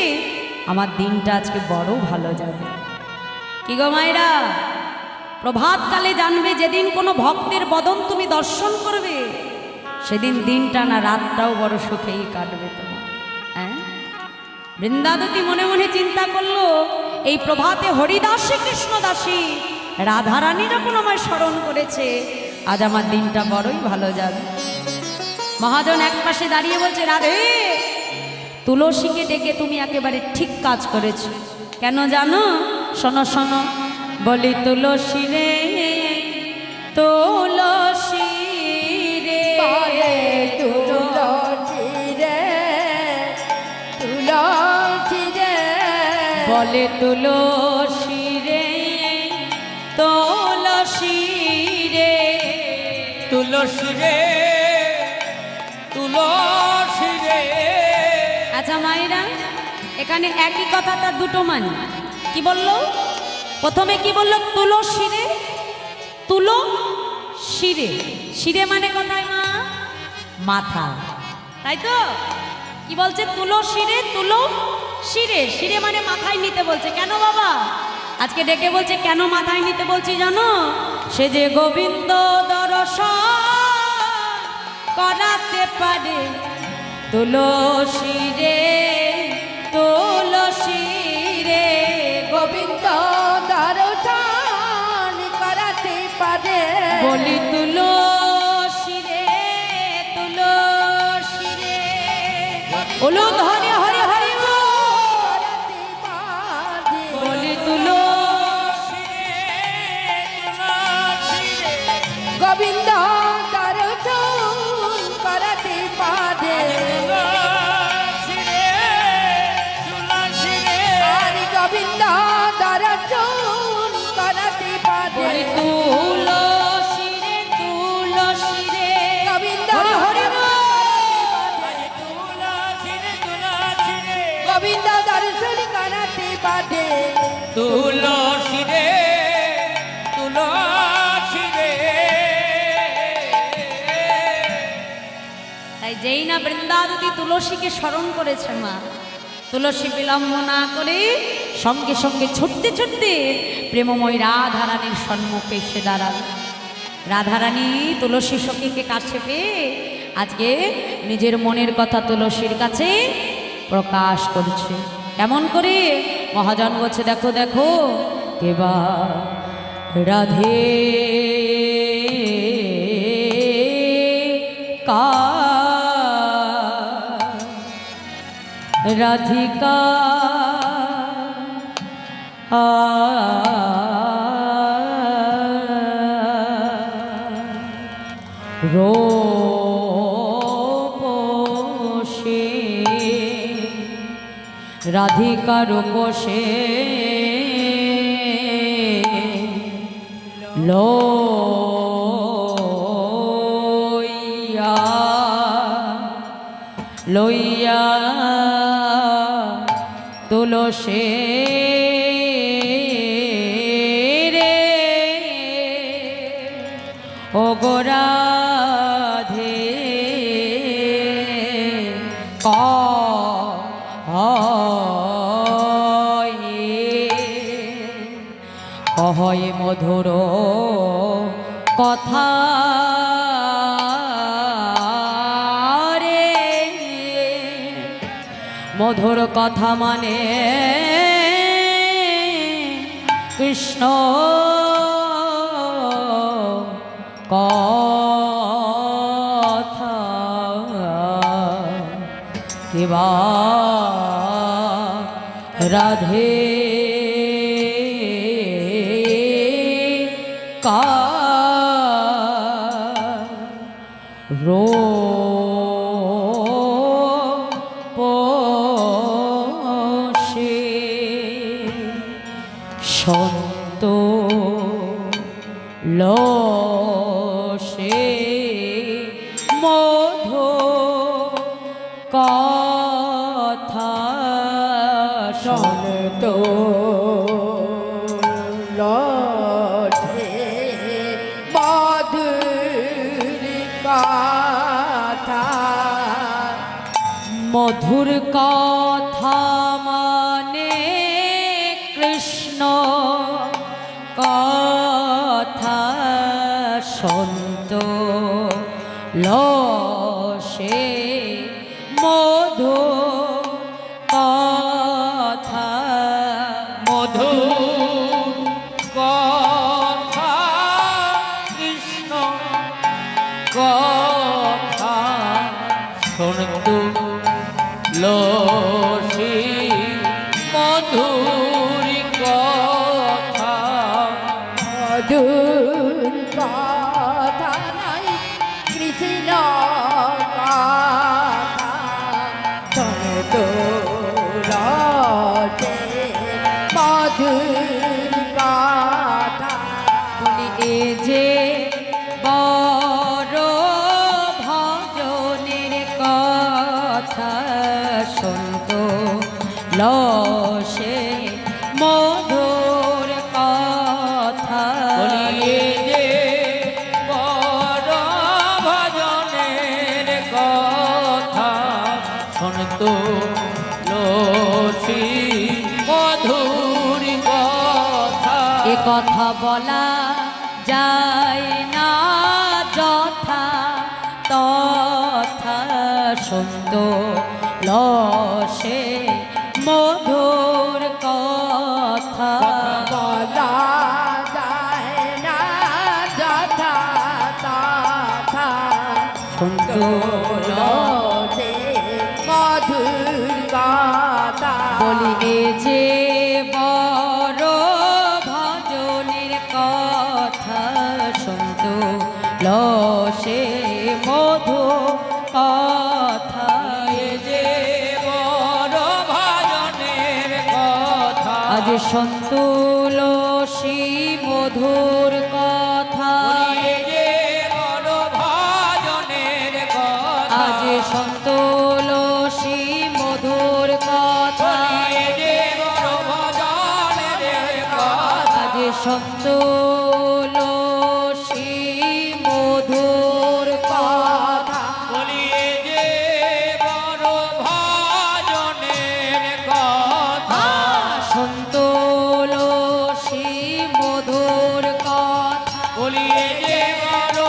আমার দিনটা আজকে বড় ভালো যাবে। কি গো মায়েরা, প্রভাতকালে জানবে যেদিন কোনো ভক্তের বদন তুমি দর্শন করবে, সেদিন দিনটা না রাতটাও বড় সুখেই কাটবে তোমার। হ্যাঁ, বৃন্দাদতী মনে মনে চিন্তা করলো, এই প্রভাতে হরিদাসী কৃষ্ণদাসী রাধারানী যখন আমায় স্মরণ করেছে, আজ আমার দিনটা বড়ই ভালো যাবে। মহাজন এক পাশে দাঁড়িয়ে বলছে, রাধে, তুলসীকে ডেকে তুমি একেবারে ঠিক কাজ করেছো। কেন জানো? শোনো শোনো, বলি তুলসী রে, তুলসী রে,
তুলসী রে, তুলসী রে,
বলে তুলসী রে, তুলসী রে,
তুলসী রে, তুলসী রে।
আচ্ছা মায়েরা, এখানে একই কথাটা দুটো মানে। কি বললো? প্রথমে কি বললো? তুলসী রে, তুলো শিরে। শিরে মানে কোথায় মা? মাথা, তাই তো? কি বলছে? তুলো শিরে, তুলো শিরে। শিরে মানে মাথায় নিতে বলছে। কেন বাবা আজকে ডেকে বলছে? কেন মাথায় নিতে বলছি জানো? সে যে গোবিন্দ দর্শন করাতে পারে, তুলসী রে, তুলসী রে,
গোবিন্দ দর্শন করাতে পারে,
বলি তুলসী রে, তুলসী রে। বলুন হরে হরে হরে বল।
করাতে পারে,
বলি তুলসী
গোবিন্দ দর্শন করাতে পারে, আর গোবিন্দ দর্শন করাতে পারে,
বলি তুলসী রে, তুলসী রে,
গোবিন্দ
হরে হরে বল।
গোবিন্দ দর্শন করাতে পারে,
তুলসী রে, তুলসী রে।
তাই যেই না বৃন্দাবতী তুলসীকে স্মরণ করেছে মা, তুলসী বিলম্ব না করে সঙ্গে সঙ্গে ছুটতে ছুটতে প্রেমময় রাধারানীর সম্মুখে এসে দাঁড়াল। রাধারানী তুলসী সখীকে কাছে পেয়ে আজকে নিজের মনের কথা তুলসীর কাছে প্রকাশ করছে। কেমন করে? মহাজন বলছে, দেখো দেখো, কেবা রাধে কা রাধিকা রূপসে, রাধিকা রূপসে লইয়া লইয়া তুলসী রে, ও গো রাধে কহয়ে মধুর কথা রে, মধুর কথা মানে কৃষ্ণ কথা। এবার রাধে রো পোষে সন্ত লসে মধু কথা
শোনত লঠে মধুর কথা
মধুর কথা মানে কৃষ্ণ কথা সন্ত লসে মধু কথা
মধু কথা কৃষ্ণ কথা শুনতু লসি মধুর কথা
মধুর কথা নাই কৃষ্ণ কথা শোনত লঠে মধুর কথা
বলি এ যে বড় ভজনের কথা শুনত লসে মধুর কথা
বলিয়ে যে বড় ভজনের কথা শুনতো লসি মধুর কথা
এ কথা বলা যায় না যথা তথা শুনত লসে মধুর কথা
বলা যায় না যথা তথা
শুনত
লঠে মধুর কথা
বলি এ যে বড় ভজনের কথা শুনত লসে মধু কথা
এ যে বড় ভজনের কথা
আজ সন্তুলসী মধুর কথা
বলিয়ে যে বড় ভজনের কথা
আজ সন্তুলসী মধুর কথা
বলিয়ে যে বড় ভজনের কথা
আজ সন্তুলসী মধুর কথা
বলিয়ে যে বড় ভজনের কথা
সন্তুলসী মধুর কথা
বলিয়ে যে বড়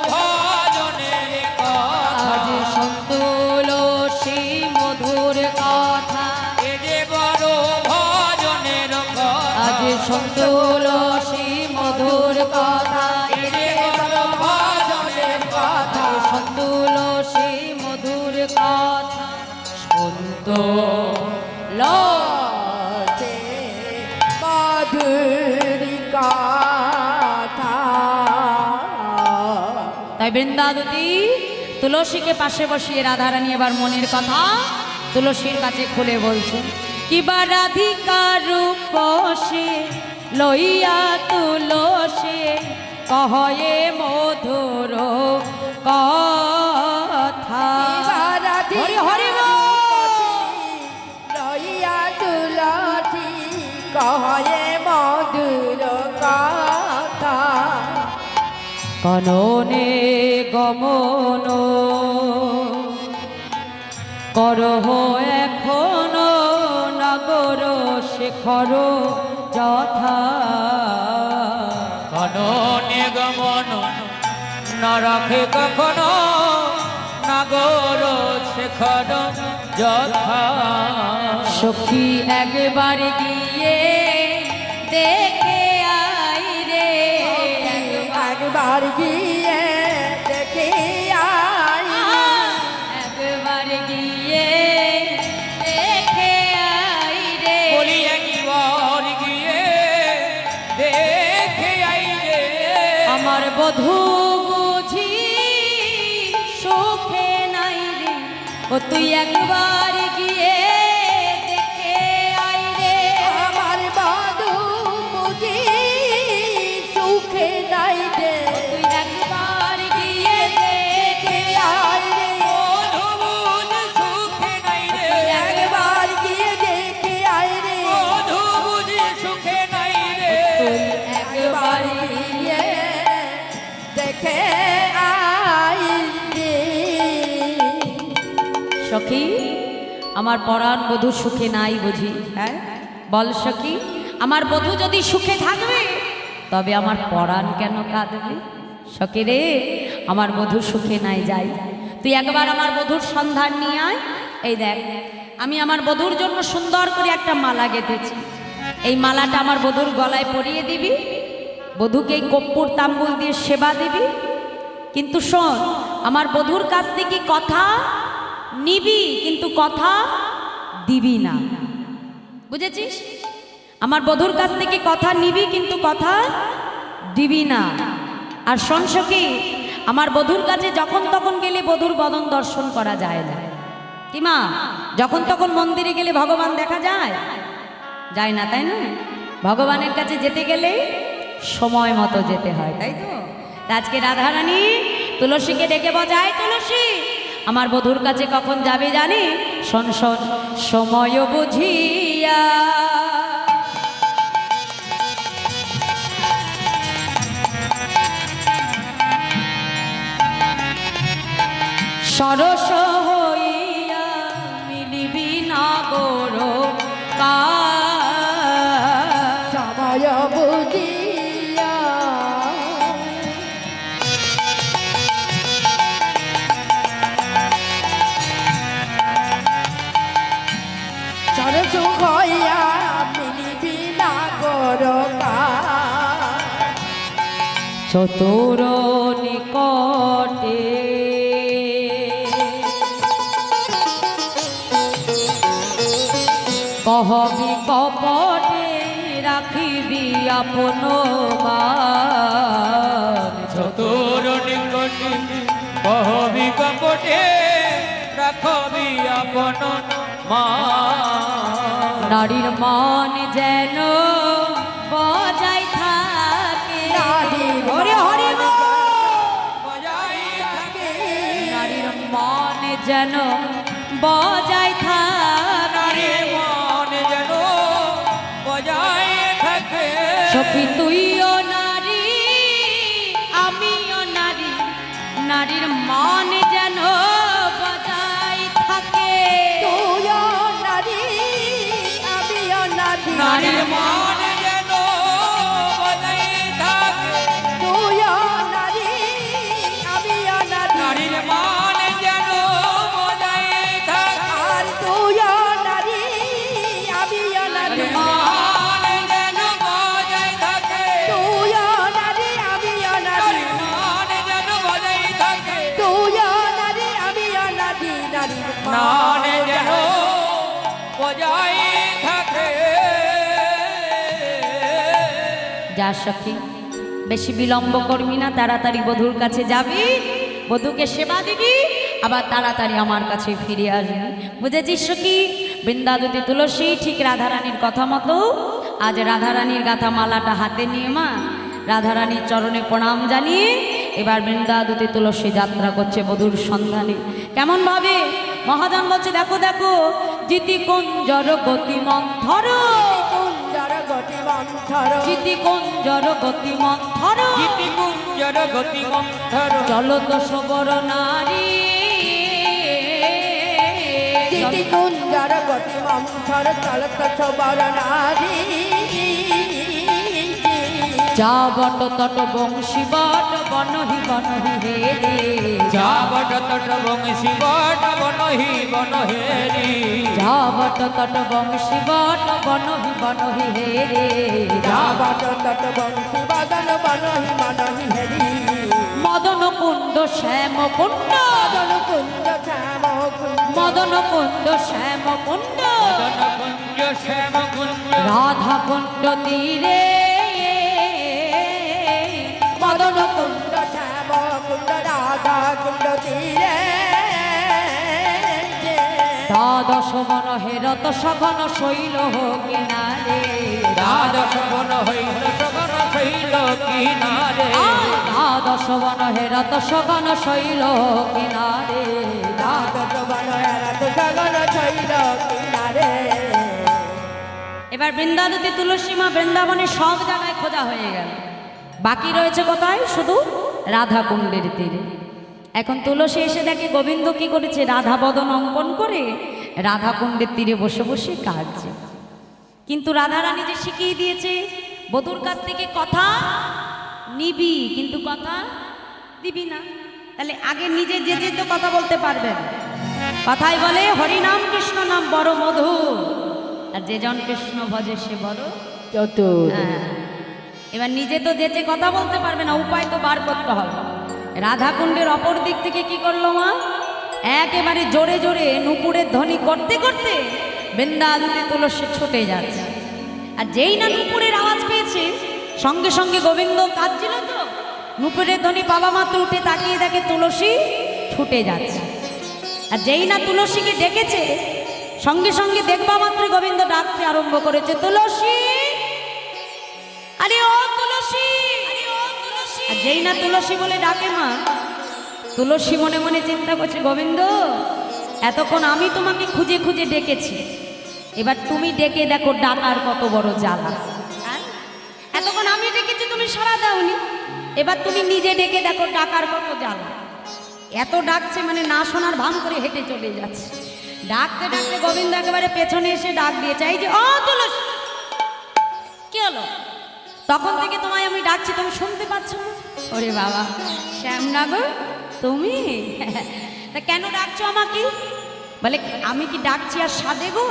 ভজনের কথা
আজ সন্তুলসী মধুর কথা
এ যে বড় ভজনের কথা
আজ সন্তুলসী মধুর কথা
এ যে বড় ভজনের কথা
আজ সন্তুলসী মধুর কথা সন্ত
লঠে মধুর কথা
তাই বৃন্দাবতী তুলসীকে পাশে বসিয়ে রাধারানী এবার মনের কথা তুলসীর কাছে খুলে বলছে কিবা রাধিকার রূপসে লইয়া তুলসী কহয়ে মধুর কথা হরি হরি
লইয়া তুলসী কহে মধুর কথা
কননে গমন করহ এখনো নগর শেখর যথা
কননে গমন না রাখে কখনো নাগর শেখর যথা
সখী একবার গিয়ে দেখে আই রে
একবার গিয়ে দেখে আই
একবার গিয়ে আমার বধূ বুঝি সুখে নাই রে, ও তুই একবার গিয়ে দেখে আয় রে।
আমার বধূ বুঝি সুখে নাই রে,
তুই একবার গিয়ে দেখে আয় রে।
একবার গিয়ে দেখে আয় রে,
তুই
একবার গিয়ে দেখে আয় রে।
সখী, আমার পরাণ বধূ সুখে নাই বুঝি? হ্যাঁ বল সখী, আমার বধূ যদি সুখে থাকবে তবে আমার পরাণ কেন কাঁদবে? সখী রে, আমার বধূ সুখে নাই যাই, তুই একবার আমার বধূর সন্ধান নিয়ে আয়। এই দেখ, আমি আমার বধূর জন্য সুন্দর করে একটা মালা গেঁথেছি। এই মালাটা আমার বধূর গলায় পরিয়ে দিবি, বধূকে এই কর্পূর তাম্বুল দিয়ে সেবা দিবি। কিন্তু শোন, আমার বধূর কাছ থেকে কথা নিবি কিন্তু কথা দিবি না, বুঝেছিস? আমার বধূর কাছ থেকে কথা নিবি কিন্তু কথা দিবি না। আর শোন সখী, আমার বধূর কাছে যখন তখন গেলে বধূর বদন দর্শন করা যায় না। কি মা, যখন তখন মন্দিরে গেলে ভগবান দেখা যায়? যায় না, তাই না? ভগবানের কাছে যেতে গেলে সময় মতো যেতে হয়, তাই তো? আজকে রাধারানী তুলসীকে ডেকে বজায়, তুলসী আমার বধূর কাছে কখন যাবে জানি? শোন শোন, সময় বুঝিয়া সরস হইয়া মিলিবি নগর
সময় বুঝিয়া সরস হইয়া মিলিবি নগর
চতুর নিকটে কহবি কপটে রাখিবি আপন মান।
চতুর নিকটে কহবি কপটে রাখবি আপন মান।
নারীর মন যেন বজাই থাকে, হরে হরে বল।
বজাই থাকে
নারীর মন যেন বজাই থাকে,
নারীর মন যেন বজাই থাকে।
সখী তুইও নারী আমিও নারী, নারীর মন যেন বজাই থাকে।
তুইও নারী আমিও নারী,
নারীর মন যেন বজাই থাকে।
তুইও নারী আমিও নারী,
নারীর মন যেন বজাই থাকে।
আর তুইও নারী আমিও নারী,
মন যেন বজাই থাকে।
তুইও নারী আমিও নারী,
নারীর মন যেন বজাই থাকে।
তুইও নারী আমিও নারী, নারীর
মন যেন বজাই থাকে।
যা সখী, বেশি বিলম্ব করবি না, তাড়াতাড়ি বধূর কাছে যাবি, বধূকে সেবা দিবি, আবার তাড়াতাড়ি আমার কাছে ফিরে আসবি, বুঝেছিস সখী? বৃন্দাবতী তুলসী ঠিক রাধারানীর কথা মতো আজ রাধারানীর গাথা মালাটা হাতে নিয়ে মা রাধারানীর চরণে প্রণাম জানিয়ে এবার বৃন্দাবতী তুলসী যাত্রা করছে বধূর সন্ধানে। কেমন ভাবে মহাজন বলছে, দেখো দেখো জিতি কুঞ্জর গতি মন্থর,
কুঞ্জর গতি মন্থর,
জিতি কুঞ্জর গতি মন্থর,
গীতি কুঞ্জর গতি মন্থর।
চলত সবর নারী,
গীতি কুঞ্জর গতি মন্থর, চলত সবর নারী।
যা বট তট বংশী বট বনহি বনহি হে রে,
যা বট তট বংশী বট বনহি বনহেরি।
যা বট তট বংশী বট বনহি বনহি হে রে,
যা বট তট বংশী বদন বনহি বনহি হেরি।
মদন কুণ্ড শ্যাম কুণ্ড,
মদন কুঞ্জ শ্যাম কুঞ্জ,
মদন কুণ্ড শ্যাম কুণ্ড,
মদন কুঞ্জ শ্যাম কুঞ্জ।
রাধা কুণ্ড তীরে, মদন কুণ্ড
রাধা কুণ্ড তীরে
দ্বাদশ বন হেরত সঘন শৈল কিনারে
দ্বাদশ বন হইল সগন হইল কিনারে
দ্বাদশ বন হেরত সঘন শৈল কিনারে
দ্বাদশ বন হেরত সগন শৈল কিনারে।
এবার বৃন্দাবতী তুলসী মা বৃন্দাবনে সব জায়গায় খোঁজা হয়ে গেল, বাকি রয়েছে কোথায়? শুধু রাধা কুণ্ডের তীরে। এখন তুলসী এসে দেখে গোবিন্দ কি করেছে, রাধা বদন অঙ্কন করে রাধা কুণ্ডের তীরে বসে বসে কাঁদছে। কিন্তু রাধারানী যে শিখিয়ে দিয়েছে বধূর কাছ থেকে কথা নিবি কিন্তু কথা দিবি না, তাহলে আগে নিজে যে যে তো কথা বলতে পারবেন। কথাই বলে হরিনাম কৃষ্ণ নাম বড় মধুর, আর যে জন কৃষ্ণ ভজে সে বড়
চতুর।
হ্যাঁ, এবার নিজে তো যেচে কথা বলতে পারবে না, উপায় তো বার করতে হবে। রাধাকুণ্ডের অপর দিক থেকে কি করলো মা, একেবারে জোরে জোরে নুপুরের ধ্বনি করতে করতে বৃন্দাবতী তুলসী ছুটে যাচ্ছে। আর যেই না নুপুরের আওয়াজ পেয়েছে সঙ্গে সঙ্গে গোবিন্দ কাঁদছিল, তো নুপুরের ধ্বনি পাবা মাত্র উঠে তাকিয়ে দেখে তুলসী ছুটে যাচ্ছে। আর যেই না তুলসীকে ডেকেছে সঙ্গে সঙ্গে দেখবা মাত্র গোবিন্দ ডাকতে আরম্ভ করেছে, তুলসী, আরে ও তুলসী। আর যেই না তুলসী বলে ডাকে মা, তুলসী মনে মনে চিন্তা করছে, গোবিন্দ এতক্ষণ আমি তোমাকে খুঁজে খুঁজে ডেকেছি, এবার তুমি ডেকে দেখো ডাকার কত বড় জ্বালা। হ্যাঁ? এতক্ষণ আমি ডেকেছি তুমি সাড়া দাওনি, এবার তুমি নিজে ডেকে দেখো ডাকার কত জ্বালা। এত ডাকছে মানে না শোনার ভান করে হেঁটে চলে যাচ্ছে। ডাকতে ডাকতে গোবিন্দ একেবারে পেছনে এসে ডাক দিয়েছে, এই যে ও তুলসী, কি হলো? তখন থেকে তোমায় আমি ডাকছি, তুমি শুনতে পাচ্ছ না? ওরে বাবা শ্যামনগর তুমি, তা কেন ডাকছো আমাকে? বলে আমি কি ডাকছি আর সাধে গো?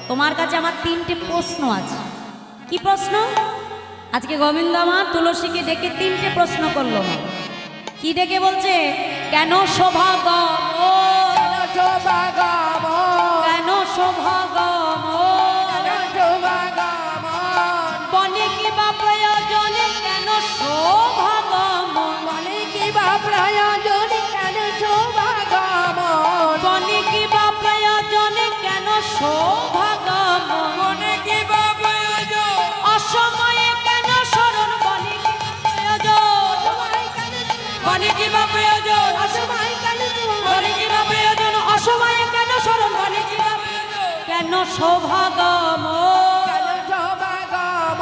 তোমার কাছে আমার 3টে প্রশ্ন আছে। কি প্রশ্ন? আজকে গোবিন্দ আমার তুলসীকে ডেকে 3টে প্রশ্ন করলো। কি ডেকে বলছে, কেন সৌভাগম,
সৌভাগম
কেন সৌভাগম,
সৌভাগম
বনে কি বা প্রয়োজনে কেন সৌভাগম,
বলে কি বা প্রয়োজন কেন সৌভাগম
বনে কি বা প্রয়োজনে কেন সৌভাগম,
বলে কি বা প্রয়োজন
অসময়ে কেন স্মরণ, বনে কি বা প্রয়োজন, বনে কি বা প্রয়োজন,
অসময় কেন
বনে কি বা প্রয়োজন, অসময়ে কেন স্মরণ, বনে কি বা কেন সৌভাগম।
কেন সৌভাগম।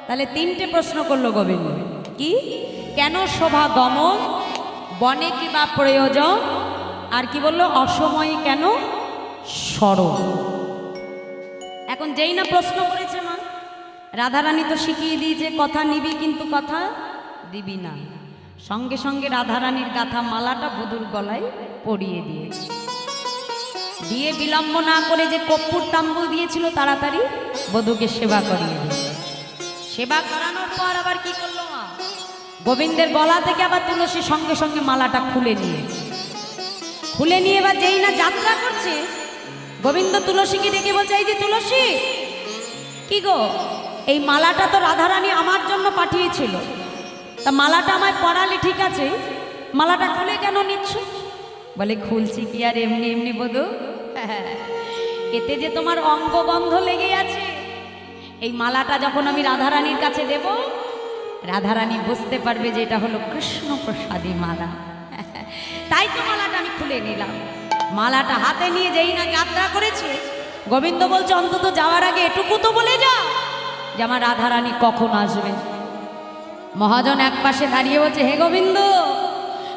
তাহলে 3টে প্রশ্ন করলো গোবিন্দ। কি? কেন শোভা গমন, বনে কি বা প্রয়োজন, আর কি বললো অসময়ে কেন স্মরণ। এখন যেই না প্রশ্ন করেছে মা, রাধারানী তো শিখিয়ে দিয়েছে কথা নিবি কিন্তু কথা দিবি না। সঙ্গে সঙ্গে রাধারানীর গাথা মালাটা বধূর গলায় পরিয়ে দিয়েছে। দিয়ে বিলম্ব না করে যে কর্পূর তাম্বুল দিয়েছিল তাড়াতাড়ি বধূকে সেবা করিয়ে দিয়েছে। সেবা করানোর পর আবার কি করলো মা, গোবিন্দের গলা থেকে আবার তুলসী সঙ্গে সঙ্গে মালাটা খুলে নিয়েছে। খুলে নিয়ে এবার যেই না যাত্রা করছে, গোবিন্দ তুলসীকে ডেকে বলছে, এই যে তুলসী, কি গো, এই মালাটা তো রাধারানী আমার জন্য পাঠিয়েছিল, তা মালাটা আমায় পরালে ঠিক আছে, মালাটা খুলে কেন নিচ্ছ? বলে খুলছি কি আর এমনি এমনি বধূ, এতে যে তোমার অঙ্গগন্ধ লেগে আছে। এই মালাটা যখন আমি রাধারানীর কাছে দেব, রাধারানী বুঝতে পারবে যে এটা হলো কৃষ্ণ প্রসাদী মালা। তাই তো মালাটা আমি খুলে নিলাম। মালাটা হাতে নিয়ে যেই না যাত্রা করেছে, গোবিন্দ বলছে অন্তত যাওয়ার আগে এটুকু তো বলে যা যে আমার রাধারানী কখন আসবে। মহাজন এক পাশে দাঁড়িয়ে বলছে, হে গোবিন্দ,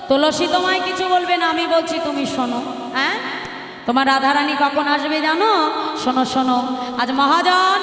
তুলসী তোমায় কিছু বলবে না, আমি বলছি তুমি শোনো। হ্যাঁ, তোমার রাধারানী কখন আসবে জানো? শোনো শোনো, আজ মহাজন